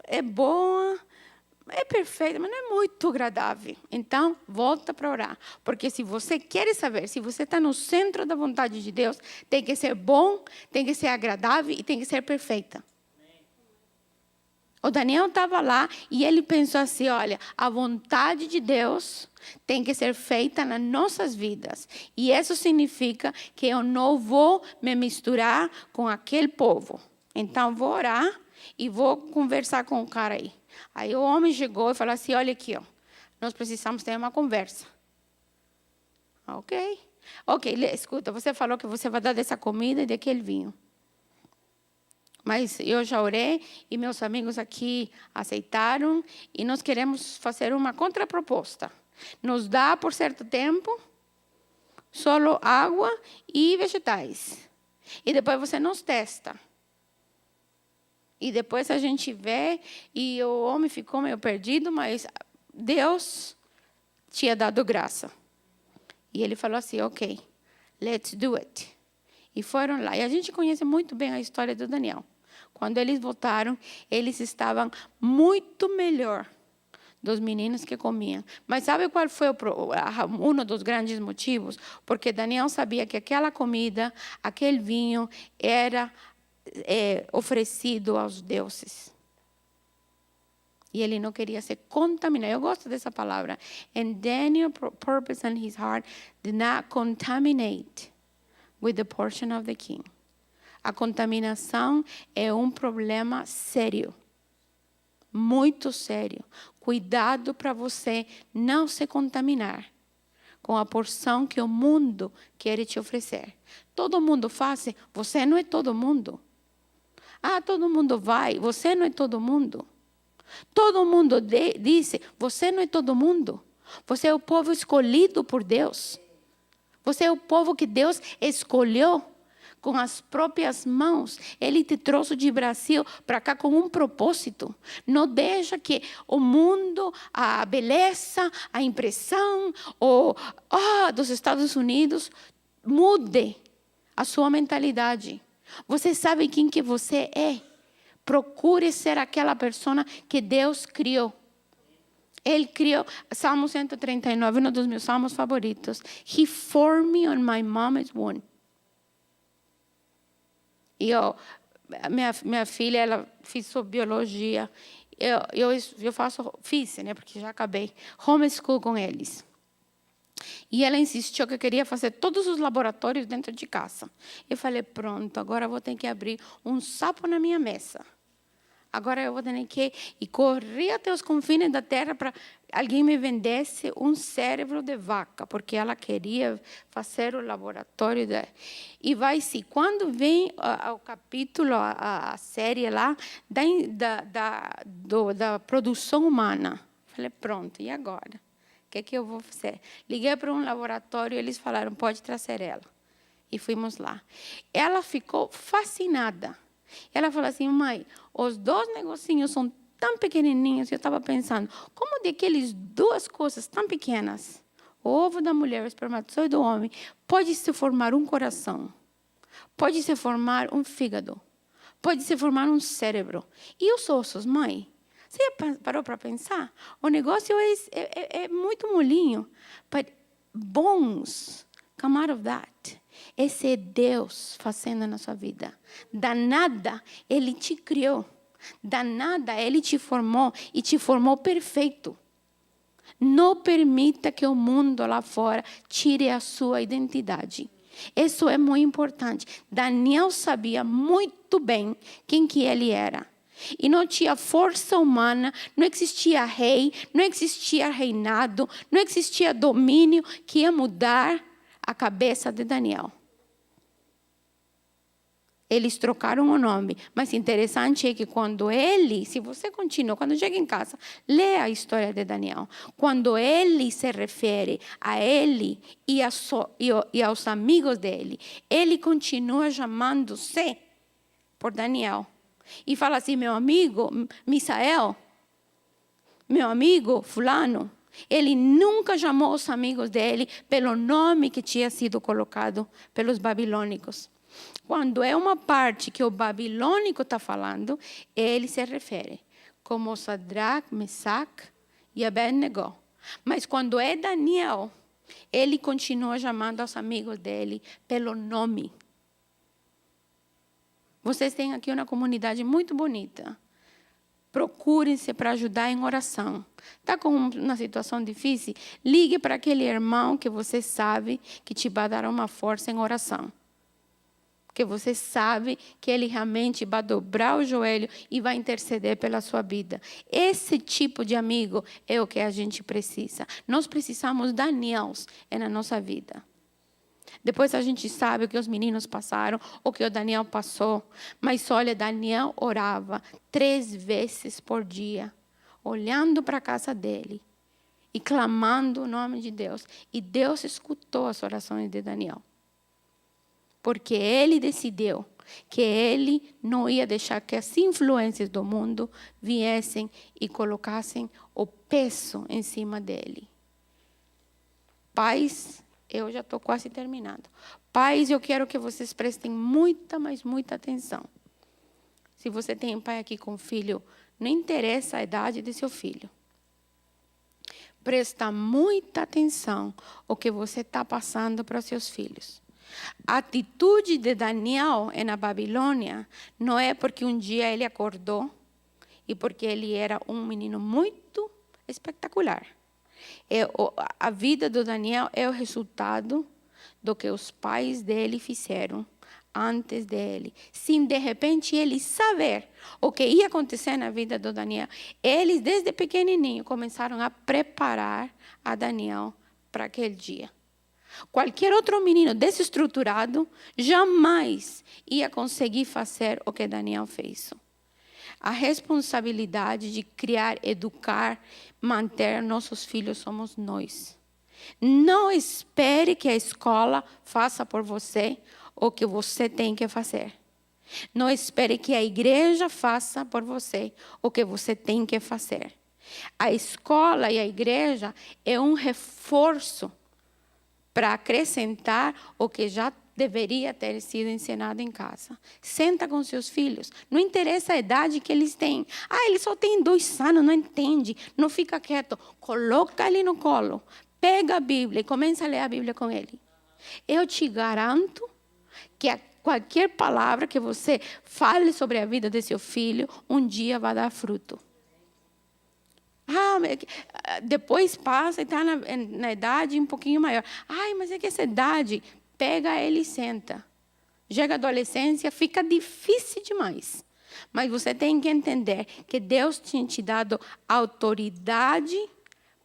é boa, é perfeita, mas não é muito agradável. Então, volta para orar. Porque se você quer saber, se você está no centro da vontade de Deus, tem que ser bom, tem que ser agradável e tem que ser perfeita. O Daniel estava lá e ele pensou assim, olha, a vontade de Deus tem que ser feita nas nossas vidas. E isso significa que eu não vou me misturar com aquele povo. Então, vou orar e vou conversar com o cara aí. Aí o homem chegou e falou assim, olha aqui, ó, nós precisamos ter uma conversa. Ok, escuta, você falou que você vai dar dessa comida e daquele vinho. Mas eu já orei e meus amigos aqui aceitaram e nós queremos fazer uma contraproposta. Nos dá por certo tempo só água e vegetais. E depois você nos testa. E depois a gente vê e o homem ficou meio perdido, mas Deus tinha dado graça. E ele falou assim, ok, let's do it. E foram lá. E a gente conhece muito bem a história do Daniel. Quando eles voltaram, eles estavam muito melhor dos meninos que comiam. Mas sabe qual foi um dos grandes motivos? Porque Daniel sabia que aquela comida, aquele vinho, era oferecido aos deuses. E ele não queria se contaminar. Eu gosto dessa palavra. And Daniel's purpose in his heart did not contaminate with the portion of the king. A contaminação é um problema sério, muito sério. Cuidado para você não se contaminar com a porção que o mundo quer te oferecer. Todo mundo faz, você não é todo mundo. Todo mundo vai, você não é todo mundo. Todo mundo diz, você não é todo mundo. Você é o povo escolhido por Deus. Você é o povo que Deus escolheu. Com as próprias mãos, Ele te trouxe de Brasil para cá com um propósito. Não deixa que o mundo, a beleza, a impressão dos Estados Unidos mude a sua mentalidade. Você sabe quem que você é. Procure ser aquela pessoa que Deus criou. Ele criou, Salmo 139, um dos meus salmos favoritos. He formed me on my mom's womb. E minha filha, ela fez biologia. Fiz, né? Porque já acabei. Homeschool com eles. E ela insistiu que eu queria fazer todos os laboratórios dentro de casa. Eu falei, pronto, agora eu vou ter que abrir um sapo na minha mesa. Agora eu vou ter que ir correr até os confins da terra para alguém me vendesse um cérebro de vaca, porque ela queria fazer o laboratório. E vai sim. Quando vem o capítulo, a série lá, da produção humana, falei, pronto, e agora? O que eu vou fazer? Liguei para um laboratório e eles falaram, pode trazer ela. E fomos lá. Ela ficou fascinada. Ela falou assim, mãe, os 2 negocinhos são tão pequenininhos. Eu estava pensando, como daqueles 2 coisas tão pequenas, o ovo da mulher, o espermatozoide do homem, pode se formar um coração, pode se formar um fígado, pode se formar um cérebro. E os ossos, mãe? Você parou para pensar? O negócio é muito molinho. But bones come out of that. Esse é Deus fazendo na sua vida. Da nada, Ele te criou. Da nada, Ele te formou e te formou perfeito. Não permita que o mundo lá fora tire a sua identidade. Isso é muito importante. Daniel sabia muito bem quem que ele era. E não tinha força humana, não existia rei, não existia reinado, não existia domínio que ia mudar a cabeça de Daniel. Eles trocaram o nome, mas interessante é que quando ele, se você continua, quando chega em casa, lê a história de Daniel. Quando ele se refere a ele e aos amigos dele, ele continua chamando-se por Daniel. E fala assim, meu amigo Misael, meu amigo fulano. Ele nunca chamou os amigos dele pelo nome que tinha sido colocado pelos babilônicos. Quando é uma parte que o babilônico está falando, ele se refere como Sadraque, Mesaque e Abednego. Mas quando é Daniel, ele continua chamando aos amigos dele pelo nome. Vocês têm aqui uma comunidade muito bonita. Procurem-se para ajudar em oração. Está com uma situação difícil? Ligue para aquele irmão que você sabe que te vai dar uma força em oração. Que você sabe que ele realmente vai dobrar o joelho e vai interceder pela sua vida. Esse tipo de amigo é o que a gente precisa. Nós precisamos de Daniels na nossa vida. Depois a gente sabe o que os meninos passaram, o que o Daniel passou. Mas olha, Daniel orava 3 vezes por dia, olhando para a casa dele e clamando o nome de Deus. E Deus escutou as orações de Daniel. Porque ele decidiu que ele não ia deixar que as influências do mundo viessem e colocassem o peso em cima dele. Pais, eu já estou quase terminando. Pais, eu quero que vocês prestem muita, mas muita atenção. Se você tem um pai aqui com filho, não interessa a idade de seu filho. Presta muita atenção ao que você está passando para os seus filhos. A atitude de Daniel na Babilônia não é porque um dia ele acordou e porque ele era um menino muito espetacular. A vida do Daniel é o resultado do que os pais dele fizeram antes dele. Sem de repente ele saber o que ia acontecer na vida do Daniel, eles desde pequenininho começaram a preparar a Daniel para aquele dia. Qualquer outro menino desestruturado jamais ia conseguir fazer o que Daniel fez. A responsabilidade de criar, educar, manter nossos filhos somos nós. Não espere que a escola faça por você o que você tem que fazer. Não espere que a igreja faça por você o que você tem que fazer. A escola e a igreja é um reforço para acrescentar o que já deveria ter sido ensinado em casa. Senta com seus filhos. Não interessa a idade que eles têm. Ele só tem 2 anos, não entende. Não fica quieto. Coloca ele no colo. Pega a Bíblia e começa a ler a Bíblia com ele. Eu te garanto que qualquer palavra que você fale sobre a vida de seu filho, um dia vai dar fruto. Depois passa e está na idade um pouquinho maior. Mas é que essa idade, pega ele e senta. Chega a adolescência, fica difícil demais. Mas você tem que entender que Deus tinha te dado autoridade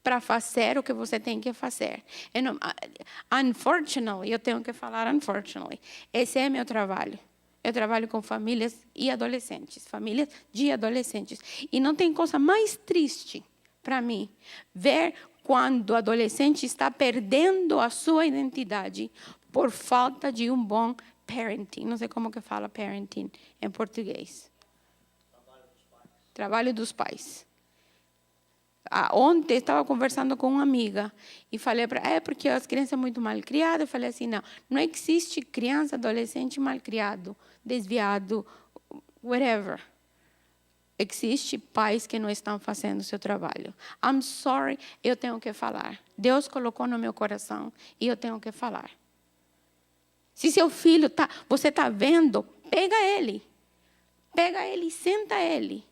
para fazer o que você tem que fazer. Unfortunately, eu tenho que falar unfortunately. Esse é meu trabalho. Eu trabalho com famílias e adolescentes, famílias de adolescentes. E não tem coisa mais triste para mim ver quando o adolescente está perdendo a sua identidade por falta de um bom parenting. Não sei como que fala parenting em português. Trabalho dos pais. Ontem estava conversando com uma amiga e falei para ela, porque as crianças são muito mal criadas. Eu falei assim, não existe criança, adolescente mal criado, desviado, whatever. Existe pais que não estão fazendo o seu trabalho. I'm sorry, eu tenho que falar. Deus colocou no meu coração e eu tenho que falar. Se seu filho você está vendo, pega ele e senta ele.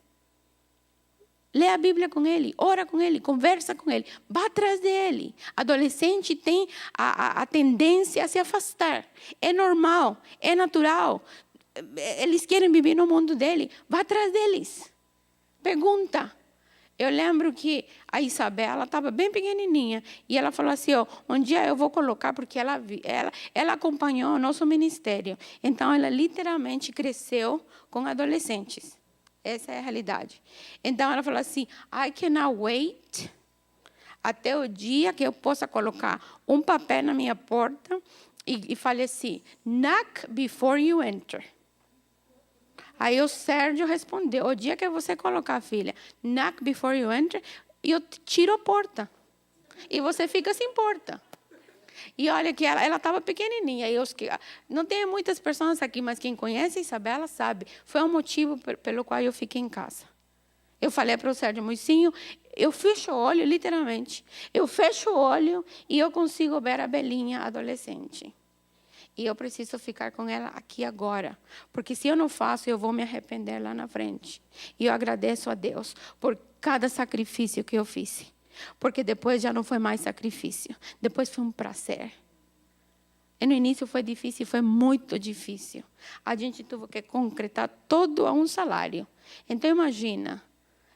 Lê a Bíblia com ele, ora com ele, conversa com ele, vá atrás dele. Adolescente tem a tendência a se afastar. É normal, é natural. Eles querem viver no mundo dele, vá atrás deles. Pergunta. Eu lembro que a Isabela estava bem pequenininha e ela falou assim, um dia eu vou colocar, porque ela acompanhou o nosso ministério. Então, ela literalmente cresceu com adolescentes. Essa é a realidade. Então, ela falou assim, I cannot wait até o dia que eu possa colocar um papel na minha porta e falei assim, knock before you enter. Aí o Sérgio respondeu, o dia que você colocar, filha, knock before you enter, eu tiro a porta. E você fica sem porta. E olha que ela estava pequenininha. Não tem muitas pessoas aqui, mas quem conhece a Isabela sabe. Foi um motivo pelo qual eu fiquei em casa. Eu falei para o Sérgio, Moicinho, eu fecho o olho, literalmente. Eu fecho o olho e eu consigo ver a Belinha adolescente. E eu preciso ficar com ela aqui agora. Porque se eu não faço, eu vou me arrepender lá na frente. E eu agradeço a Deus por cada sacrifício que eu fiz. Porque depois já não foi mais sacrifício. Depois foi um prazer. E no início foi difícil, foi muito difícil. A gente teve que concretar todo a um salário. Então imagina,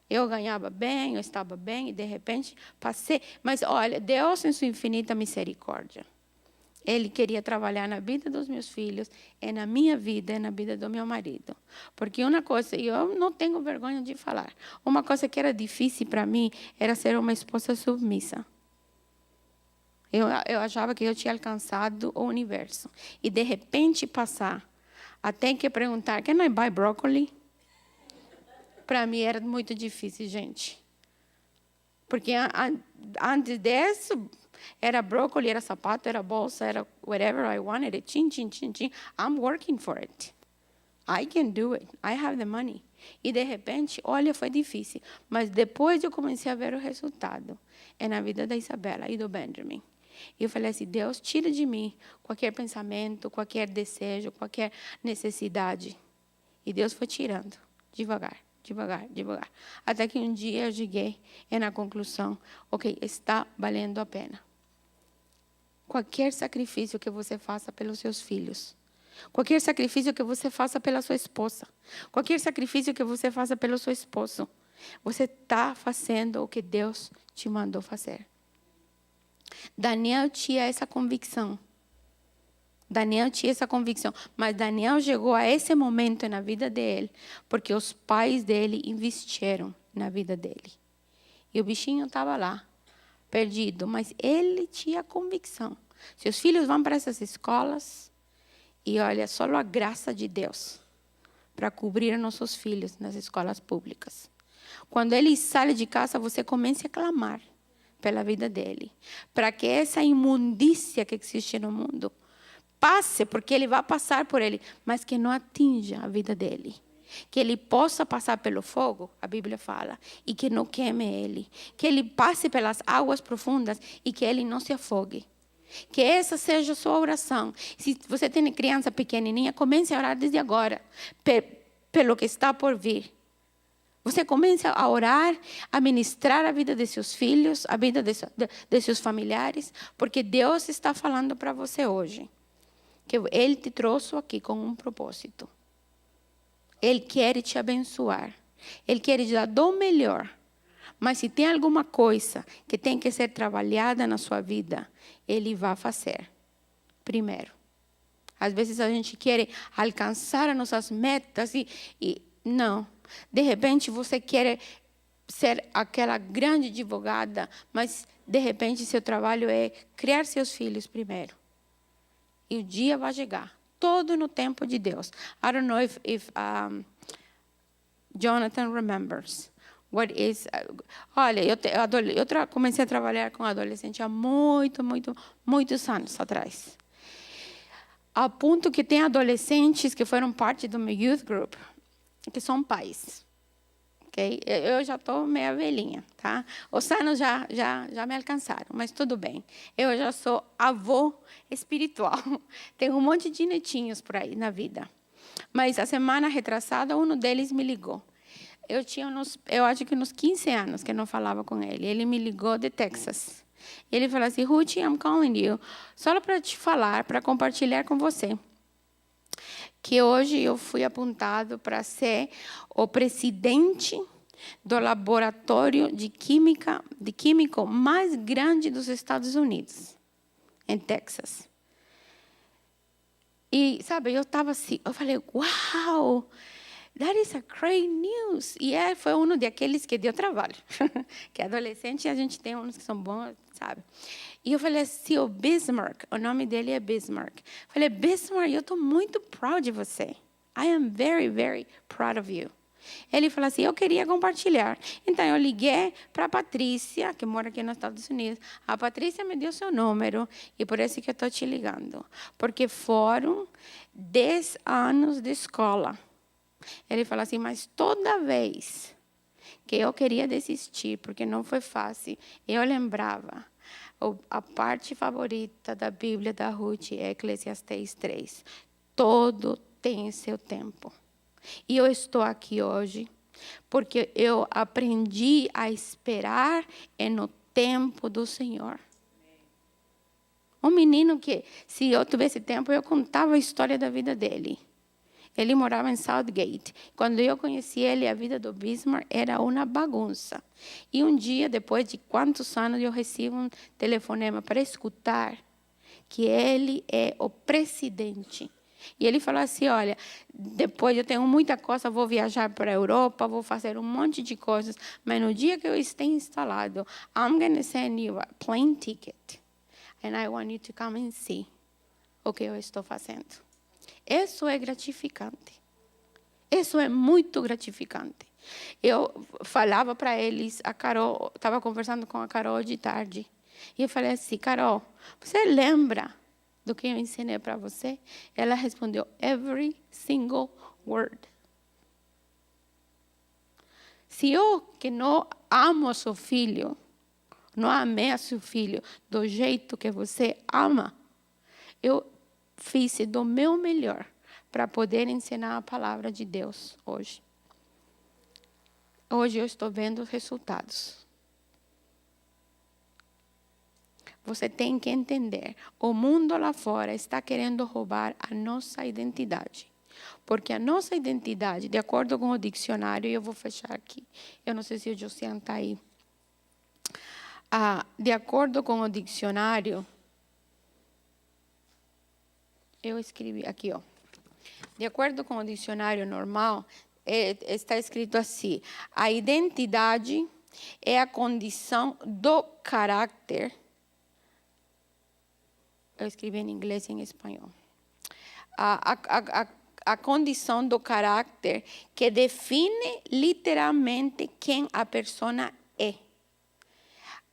eu ganhava bem, eu estava bem, e de repente passei. Mas olha, Deus em sua infinita misericórdia. Ele queria trabalhar na vida dos meus filhos, e na minha vida, e na vida do meu marido. Porque uma coisa, e eu não tenho vergonha de falar, uma coisa que era difícil para mim era ser uma esposa submissa. Eu achava que eu tinha alcançado o universo. E de repente passar, até que perguntar, can I buy broccoli? Para mim era muito difícil, gente. Porque antes disso, era brócolis, era sapato, era bolsa, era whatever I wanted. Chin, chin, chin, chin. I'm working for it. I can do it. I have the money. E de repente, olha, foi difícil. Mas depois eu comecei a ver o resultado. É na vida da Isabela e do Benjamin. E eu falei assim, Deus, tira de mim qualquer pensamento, qualquer desejo, qualquer necessidade. E Deus foi tirando, devagar. Devagar, devagar. Até que um dia eu cheguei na conclusão, ok, está valendo a pena. Qualquer sacrifício que você faça pelos seus filhos, qualquer sacrifício que você faça pela sua esposa, qualquer sacrifício que você faça pelo seu esposo, você está fazendo o que Deus te mandou fazer. Daniel tinha essa convicção. Mas Daniel chegou a esse momento na vida dele, porque os pais dele investiram na vida dele. E o bichinho estava lá, perdido, mas ele tinha convicção. Seus filhos vão para essas escolas, e olha, só a graça de Deus para cobrir nossos filhos nas escolas públicas. Quando ele sai de casa, você começa a clamar pela vida dele, para que essa imundícia que existe no mundo passe, porque ele vai passar por ele, mas que não atinja a vida dele. Que ele possa passar pelo fogo, a Bíblia fala, e que não queime ele. Que ele passe pelas águas profundas e que ele não se afogue. Que essa seja a sua oração. Se você tem criança pequenininha, comece a orar desde agora, pelo que está por vir. Você começa a orar, a ministrar a vida de seus filhos, a vida de seus familiares, porque Deus está falando para você hoje. Que Ele te trouxe aqui com um propósito. Ele quer te abençoar. Ele quer te dar do melhor. Mas se tem alguma coisa que tem que ser trabalhada na sua vida, Ele vai fazer primeiro. Às vezes a gente quer alcançar as nossas metas e não. De repente você quer ser aquela grande advogada, mas de repente seu trabalho é criar seus filhos primeiro. E o dia vai chegar, todo no tempo de Deus. I don't know if Jonathan remembers what is. Olha, eu comecei a trabalhar com adolescente há muitos anos atrás. Ao ponto que tem adolescentes que foram parte do meu youth group, que são pais. Okay? Eu já estou meio velhinha, tá? Os anos já me alcançaram, mas tudo bem. Eu já sou avó espiritual. Tenho um monte de netinhos por aí na vida. Mas a semana retrasada, um deles me ligou. Eu acho que uns 15 anos que eu não falava com ele. Ele me ligou de Texas. Ele falou assim, Ruth, I'm calling you. Só para te falar, para compartilhar com você. Que hoje eu fui apontado para ser o presidente do laboratório de químico mais grande dos Estados Unidos, em Texas. E, sabe, eu estava assim, eu falei, wow, that is a great news. E foi um daqueles que deu trabalho. Que adolescente, a gente tem uns que são bons, sabe? E eu falei assim, o Bismarck, o nome dele é Bismarck. Eu falei, Bismarck, eu estou muito proud de você. I am very, very proud of you. Ele falou assim, eu queria compartilhar. Então, eu liguei para a Patrícia, que mora aqui nos Estados Unidos. A Patrícia me deu seu número e por isso que eu estou te ligando. Porque foram 10 anos de escola. Ele falou assim, mas toda vez que eu queria desistir, porque não foi fácil, eu lembrava A parte favorita da Bíblia da Ruth é Eclesiastes 3. Todo tem seu tempo. E eu estou aqui hoje porque eu aprendi a esperar no tempo do Senhor. Um menino que, se eu tivesse tempo, eu contava a história da vida dele. Ele morava em Southgate. Quando eu conheci ele, a vida do Bismarck era uma bagunça. E um dia, depois de quantos anos, eu recebo um telefonema para escutar que ele é o presidente. E ele falou assim, olha, depois eu tenho muita coisa, vou viajar para a Europa, vou fazer um monte de coisas, mas no dia que eu esteja instalado, I'm going to send you a plane ticket. And I want you to come and see o que eu estou fazendo. Isso é gratificante. Isso é muito gratificante. Eu falava para eles, a Carol, estava conversando com a Carol de tarde, e eu falei assim, Carol, você lembra do que eu ensinei para você? Ela respondeu, every single word. Se eu, que não amo seu filho, não amei a seu filho do jeito que você ama, eu fiz do meu melhor para poder ensinar a palavra de Deus hoje. Hoje eu estou vendo os resultados. Você tem que entender, o mundo lá fora está querendo roubar a nossa identidade. Porque a nossa identidade, de acordo com o dicionário, e eu vou fechar aqui, eu não sei se o Josiane está aí. De acordo com o dicionário, eu escrevi aqui, ó. De acordo com o dicionário normal, está escrito assim: a identidade é a condição do caráter. Eu escrevi em inglês e em espanhol. A condição do caráter que define literalmente quem a pessoa é.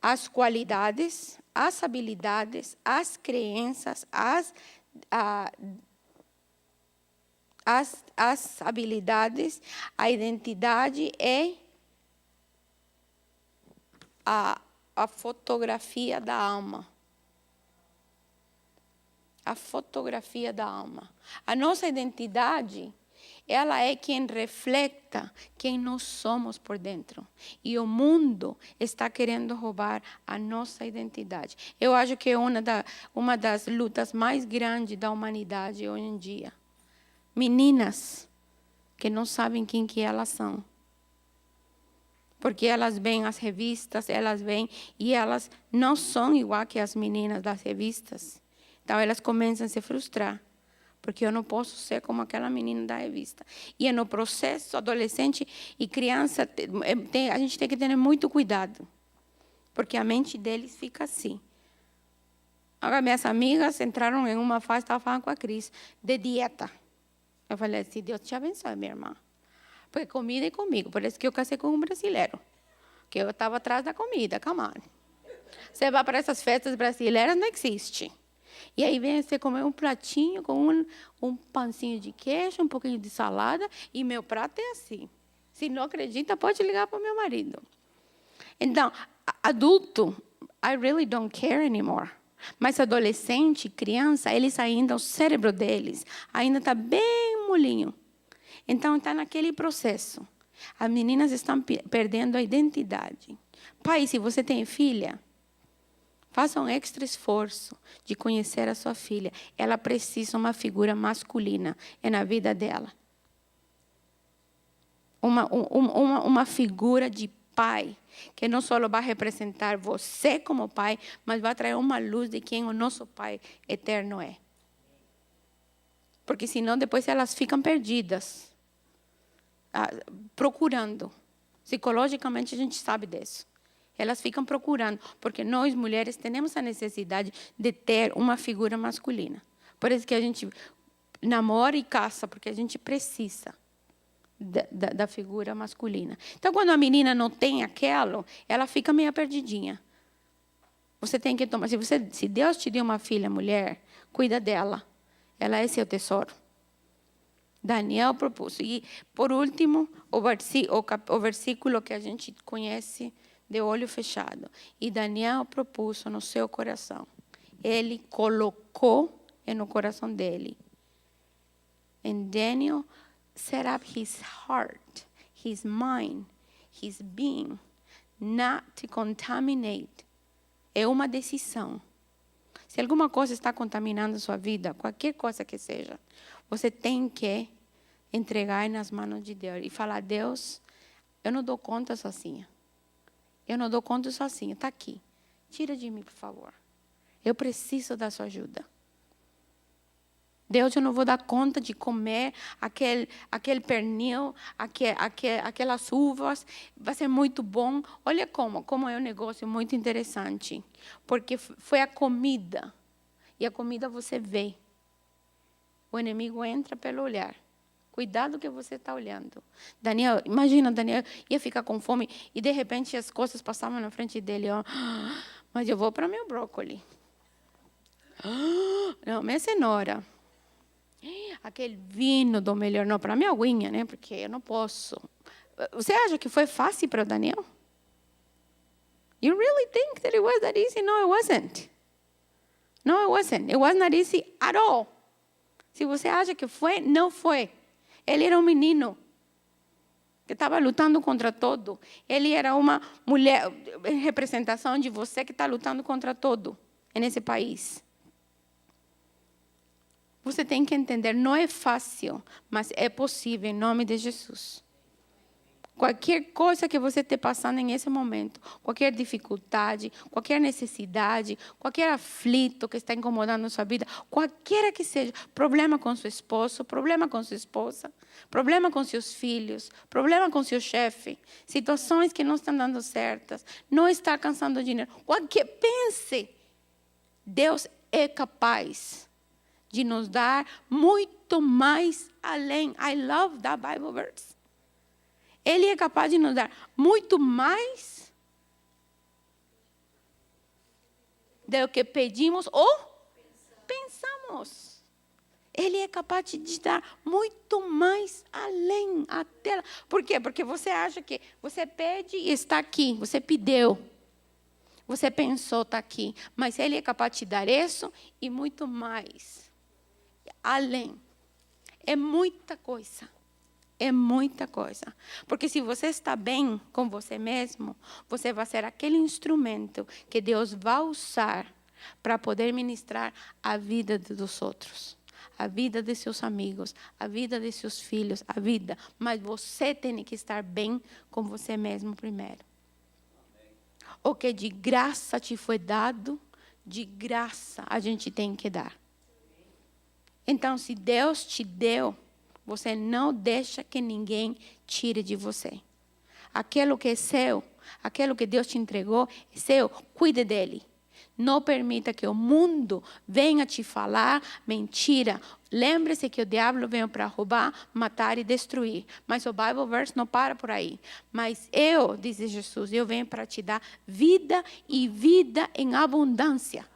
As qualidades, as habilidades, as crenças, as habilidades, a identidade é a fotografia da alma. A fotografia da alma. A nossa identidade, ela é quem reflete quem nós somos por dentro. E o mundo está querendo roubar a nossa identidade. Eu acho que é uma das lutas mais grandes da humanidade hoje em dia. Meninas que não sabem quem que elas são. Porque elas veem as revistas, elas veem, e elas não são igual que as meninas das revistas. Então, elas começam a se frustrar, porque eu não posso ser como aquela menina da revista. E no processo, adolescente e criança, a gente tem que ter muito cuidado, porque a mente deles fica assim. Agora, minhas amigas entraram em uma fase, estava falando com a Cris, de dieta. Eu falei assim, Deus te abençoe, minha irmã. Porque comida é comigo, por isso que eu casei com um brasileiro, que eu estava atrás da comida, come on. Você vai para essas festas brasileiras, não existe. E aí vem você comer um pratinho com um pãozinho de queijo, um pouquinho de salada, e meu prato é assim. Se não acredita, pode ligar para o meu marido. Então, adulto, I really don't care anymore. Mas adolescente, criança, eles ainda, o cérebro deles ainda está bem molinho. Então, está naquele processo. As meninas estão perdendo a identidade. Pai, se você tem filha, faça um extra esforço de conhecer a sua filha. Ela precisa de uma figura masculina na vida dela. Uma figura de pai, que não só vai representar você como pai, mas vai trazer uma luz de quem o nosso pai eterno é. Porque senão depois elas ficam perdidas, procurando. Psicologicamente a gente sabe disso. Elas ficam procurando, porque nós, mulheres, temos a necessidade de ter uma figura masculina. Por isso que a gente namora e casa, porque a gente precisa da figura masculina. Então, quando a menina não tem aquilo, ela fica meio perdidinha. Você tem que tomar... Se Deus te deu uma filha mulher, cuida dela. Ela é seu tesouro. Daniel propôs. E, por último, o versículo que a gente conhece de olho fechado. E Daniel propôs no seu coração. Ele colocou no coração dele. And Daniel set up his heart, his mind, his being, not to contaminate. É uma decisão. Se alguma coisa está contaminando sua vida, qualquer coisa que seja, você tem que entregar nas mãos de Deus e falar: Deus, eu não dou conta sozinha. Eu não dou conta sozinha. Está aqui. Tira de mim, por favor. Eu preciso da sua ajuda. Deus, eu não vou dar conta de comer aquele pernil, aquelas uvas. Vai ser muito bom. Olha como é um negócio muito interessante. Porque foi a comida. E a comida você vê. O inimigo entra pelo olhar. Cuidado que você está olhando. Daniel, imagina, Daniel ia ficar com fome e de repente as coisas passavam na frente dele. Ó, mas eu vou para meu brócolis. Não, minha cenoura. Aquele vinho do melhor, não, para minha aguinha, né? Porque eu não posso. Você acha que foi fácil para Daniel? You really think that it was that easy? No, it wasn't. No, it wasn't. It was not easy at all. Se você acha que foi, não foi. Ele era um menino que estava lutando contra todo. Ele era uma mulher, em representação de você que está lutando contra todo nesse país. Você tem que entender, não é fácil, mas é possível em nome de Jesus. Qualquer coisa que você esteja passando nesse momento, qualquer dificuldade, qualquer necessidade, qualquer aflito que está incomodando a sua vida, qualquer que seja, problema com seu esposo, problema com sua esposa, problema com seus filhos, problema com seu chefe, situações que não estão dando certas, não está alcançando dinheiro. Pense, Deus é capaz de nos dar muito mais além. I love that Bible verse. Ele é capaz de nos dar muito mais do que pedimos ou pensamos. Ele é capaz de dar muito mais além. Até. Por quê? Porque você acha que você pede e está aqui. Você pediu. Você pensou, está aqui. Mas Ele é capaz de te dar isso e muito mais. Além. É muita coisa. É muita coisa. Porque se você está bem com você mesmo, você vai ser aquele instrumento que Deus vai usar para poder ministrar a vida dos outros. A vida de seus amigos, a vida de seus filhos, a vida. Mas você tem que estar bem com você mesmo primeiro. O que de graça te foi dado, de graça a gente tem que dar. Então, se Deus te deu, você não deixa que ninguém tire de você. Aquilo que é seu, aquilo que Deus te entregou, é seu, cuide dele. Não permita que o mundo venha te falar mentira. Lembre-se que o diabo veio para roubar, matar e destruir. Mas o Bible verse não para por aí. Mas eu, diz Jesus, eu venho para te dar vida e vida em abundância.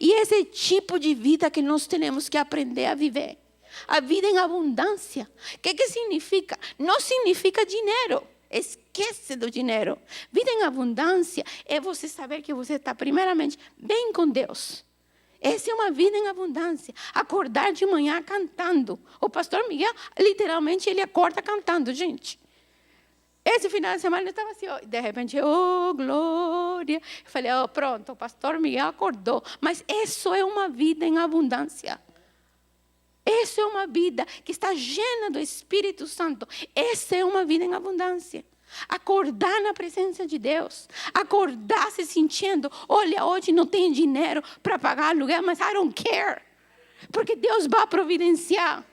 E esse tipo de vida que nós temos que aprender a viver. A vida em abundância. O que significa? Não significa dinheiro. Esquece do dinheiro. Vida em abundância é você saber que você está primeiramente bem com Deus. Essa é uma vida em abundância. Acordar de manhã cantando. O pastor Miguel, literalmente, ele acorda cantando, gente. Esse final de semana eu estava assim, de repente, oh, glória. Eu falei, oh, pronto, o pastor Miguel acordou. Mas isso é uma vida em abundância. Essa é uma vida que está cheia do Espírito Santo. Essa é uma vida em abundância. Acordar na presença de Deus. Acordar se sentindo, olha, hoje não tenho dinheiro para pagar aluguel, mas I don't care. Porque Deus vai providenciar.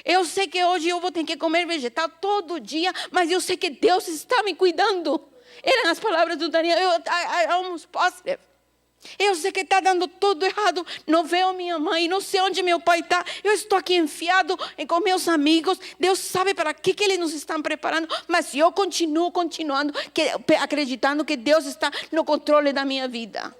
Eu sei que hoje eu vou ter que comer vegetal todo dia, mas eu sei que Deus está me cuidando. Eram as palavras do Daniel. I almost positive. Eu sei que está dando tudo errado. Não vejo minha mãe, não sei onde meu pai está. Eu estou aqui enfiado com meus amigos. Deus sabe para que eles nos estão preparando. Mas eu continuando, acreditando que Deus está no controle da minha vida.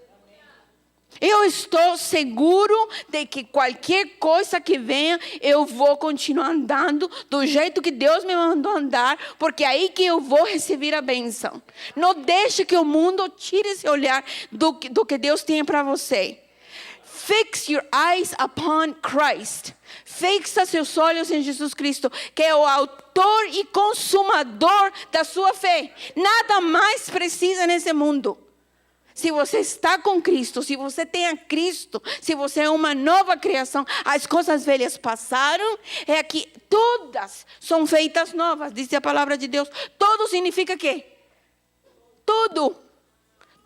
Eu estou seguro de que qualquer coisa que venha, eu vou continuar andando do jeito que Deus me mandou andar, porque é aí que eu vou receber a bênção. Não deixe que o mundo tire esse olhar do que Deus tem para você. Fix your eyes upon Christ. Fixa seus olhos em Jesus Cristo, que é o autor e consumador da sua fé. Nada mais precisa nesse mundo. Se você está com Cristo, se você tem a Cristo, se você é uma nova criação, as coisas velhas passaram, é que todas são feitas novas, diz a palavra de Deus. Todo significa quê? Tudo.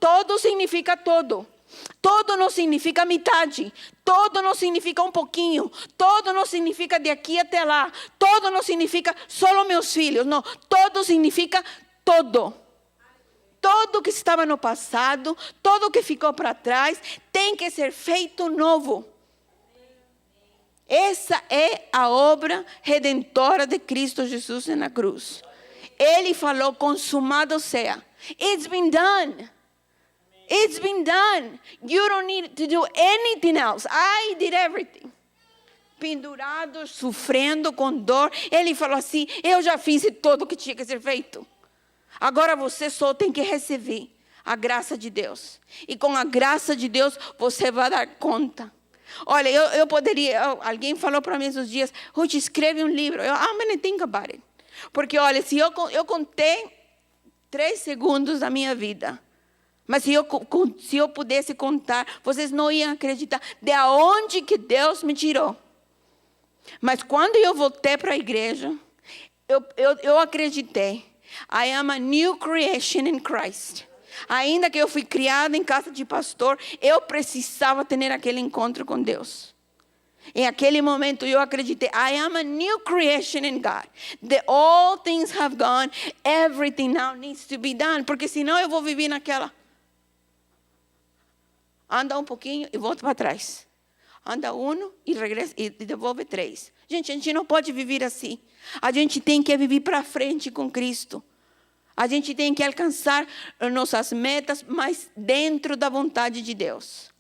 Todo significa todo. Todo não significa metade. Todo não significa um pouquinho. Todo não significa de aqui até lá. Todo não significa só meus filhos. Não, todo significa todo. Tudo que estava no passado, tudo que ficou para trás, tem que ser feito novo. Essa é a obra redentora de Cristo Jesus na cruz. Ele falou, consumado seja. It's been done. It's been done. You don't need to do anything else. I did everything. Pendurado, sofrendo com dor. Ele falou assim, eu já fiz tudo o que tinha que ser feito. Agora você só tem que receber a graça de Deus. E com a graça de Deus, você vai dar conta. Olha, eu poderia... Alguém falou para mim esses dias, Ruth, escreve um livro. I'm going to think about it. Porque, olha, se eu contei 3 segundos da minha vida. Mas se eu pudesse contar, vocês não iam acreditar de onde que Deus me tirou. Mas quando eu voltei para a igreja, eu acreditei. I am a new creation in Christ. Ainda que eu fui criada em casa de pastor, eu precisava ter aquele encontro com Deus. Em aquele momento eu acreditei, I am a new creation in God. All things have gone, everything now needs to be done. Porque senão eu vou viver naquela. Anda um pouquinho e volta para trás. Anda 1 e regressa e devolve 3. Gente, a gente não pode viver assim. A gente tem que viver para frente com Cristo. A gente tem que alcançar nossas metas, mas dentro da vontade de Deus.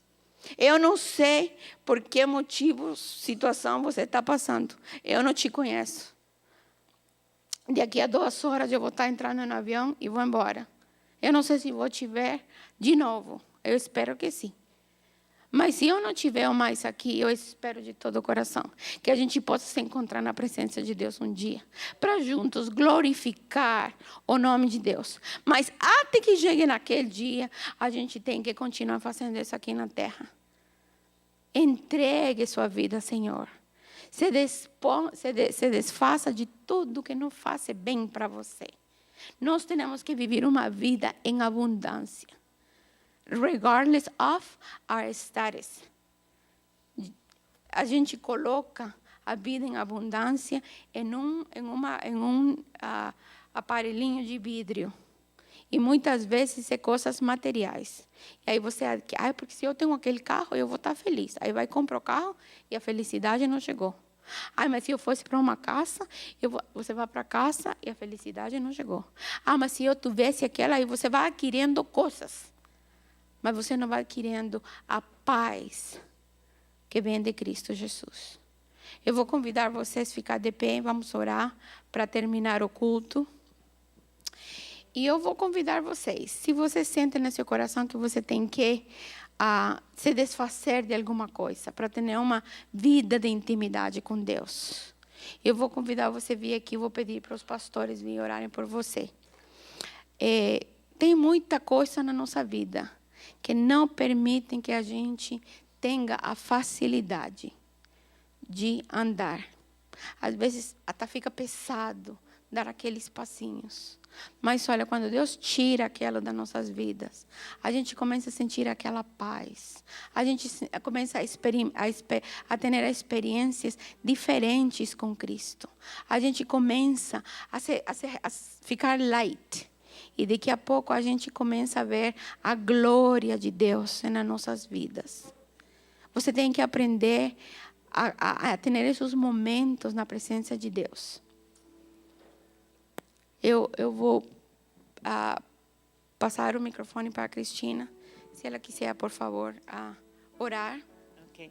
Eu não sei por que motivo, situação você está passando. Eu não te conheço. Daqui a 2 horas eu vou estar entrando no avião e vou embora. Eu não sei se vou te ver de novo. Eu espero que sim. Mas se eu não tiver mais aqui, eu espero de todo o coração que a gente possa se encontrar na presença de Deus um dia, para juntos glorificar o nome de Deus. Mas até que chegue naquele dia, a gente tem que continuar fazendo isso aqui na terra. Entregue sua vida, Senhor. Se desfaça de tudo que não faz bem para você. Nós temos que viver uma vida em abundância. Regardless of our status. A gente coloca a vida em abundância em um aparelhinho de vidro. E muitas vezes é coisas materiais. E aí você porque se eu tenho aquele carro, eu vou estar feliz. Aí vai comprar o carro e a felicidade não chegou. Mas se eu fosse para uma casa, você vai para a casa e a felicidade não chegou. Mas se eu tivesse aquela, aí você vai adquirindo coisas. Mas você não vai querendo a paz que vem de Cristo Jesus. Eu vou convidar vocês a ficar de pé, vamos orar para terminar o culto. E eu vou convidar vocês, se você sente no seu coração que você tem que se desfazer de alguma coisa, para ter uma vida de intimidade com Deus. Eu vou convidar você a vir aqui, vou pedir para os pastores virem orarem por você. Tem muita coisa na nossa vida que não permitem que a gente tenha a facilidade de andar. Às vezes até fica pesado dar aqueles passinhos. Mas olha, quando Deus tira aquilo das nossas vidas, a gente começa a sentir aquela paz. A gente começa a ter experiências diferentes com Cristo. A gente começa a ficar light. E daqui a pouco a gente começa a ver a glória de Deus nas nossas vidas. Você tem que aprender a ter esses momentos na presença de Deus. Eu vou passar o microfone para a Cristina. Se ela quiser, por favor, orar. Ok.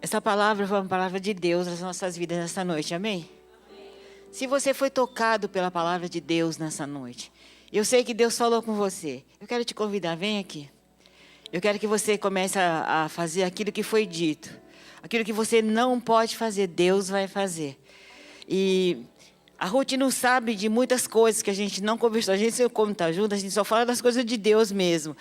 Essa palavra foi uma palavra de Deus nas nossas vidas nessa noite, amém? Se você foi tocado pela palavra de Deus nessa noite, eu sei que Deus falou com você. Eu quero te convidar, vem aqui. Eu quero que você comece a fazer aquilo que foi dito. Aquilo que você não pode fazer, Deus vai fazer. E a Ruth não sabe de muitas coisas que a gente não conversou. A gente, como está junto, a gente só fala das coisas de Deus mesmo.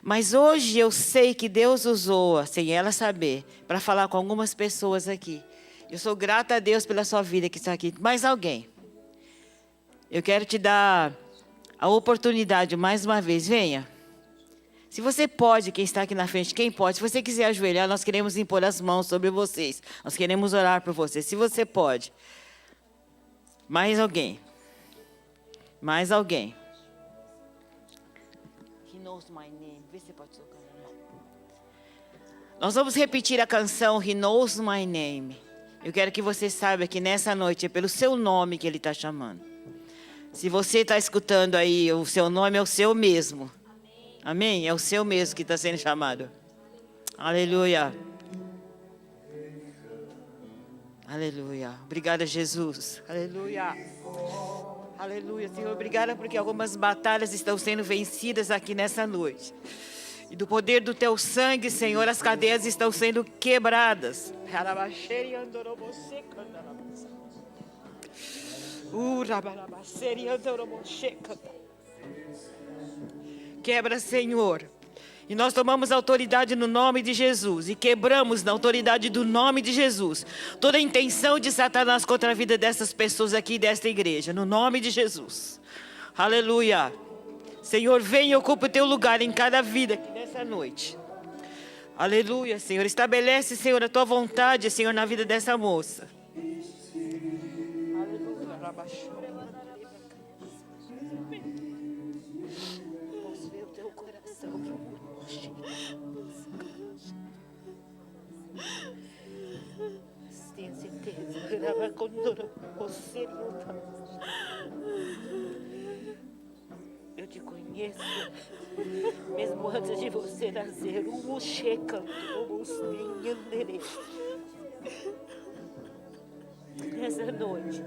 Mas hoje eu sei que Deus usou, sem ela saber, para falar com algumas pessoas aqui. Eu sou grata a Deus pela sua vida que está aqui. Mais alguém? Eu quero te dar a oportunidade mais uma vez. Venha. Se você pode, quem está aqui na frente, quem pode, se você quiser ajoelhar, nós queremos impor as mãos sobre vocês. Nós queremos orar por vocês. Se você pode. Mais alguém? Mais alguém? He knows my name. Vê se você pode tocar. Nós vamos repetir a canção He knows my name. Eu quero que você saiba que nessa noite é pelo seu nome que Ele está chamando. Se você está escutando aí, o seu nome é o seu mesmo. Amém? É o seu mesmo que está sendo chamado. Aleluia. Aleluia. Obrigada, Jesus. Aleluia. Aleluia, Senhor. Obrigada porque algumas batalhas estão sendo vencidas aqui nessa noite. E do poder do Teu sangue, Senhor, as cadeias estão sendo quebradas. Quebra, Senhor. E nós tomamos autoridade no nome de Jesus. E quebramos na autoridade do nome de Jesus toda a intenção de Satanás contra a vida dessas pessoas aqui desta igreja. No nome de Jesus. Aleluia. Senhor, vem e ocupa o teu lugar em cada vida aqui nessa noite. Aleluia, Senhor. Estabelece, Senhor, a tua vontade, Senhor, na vida dessa moça. Tenha certeza. Eu te conheço. Mesmo antes de você nascer. Nessa noite.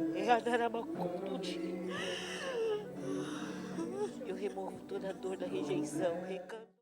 Eu removo toda a dor da rejeição.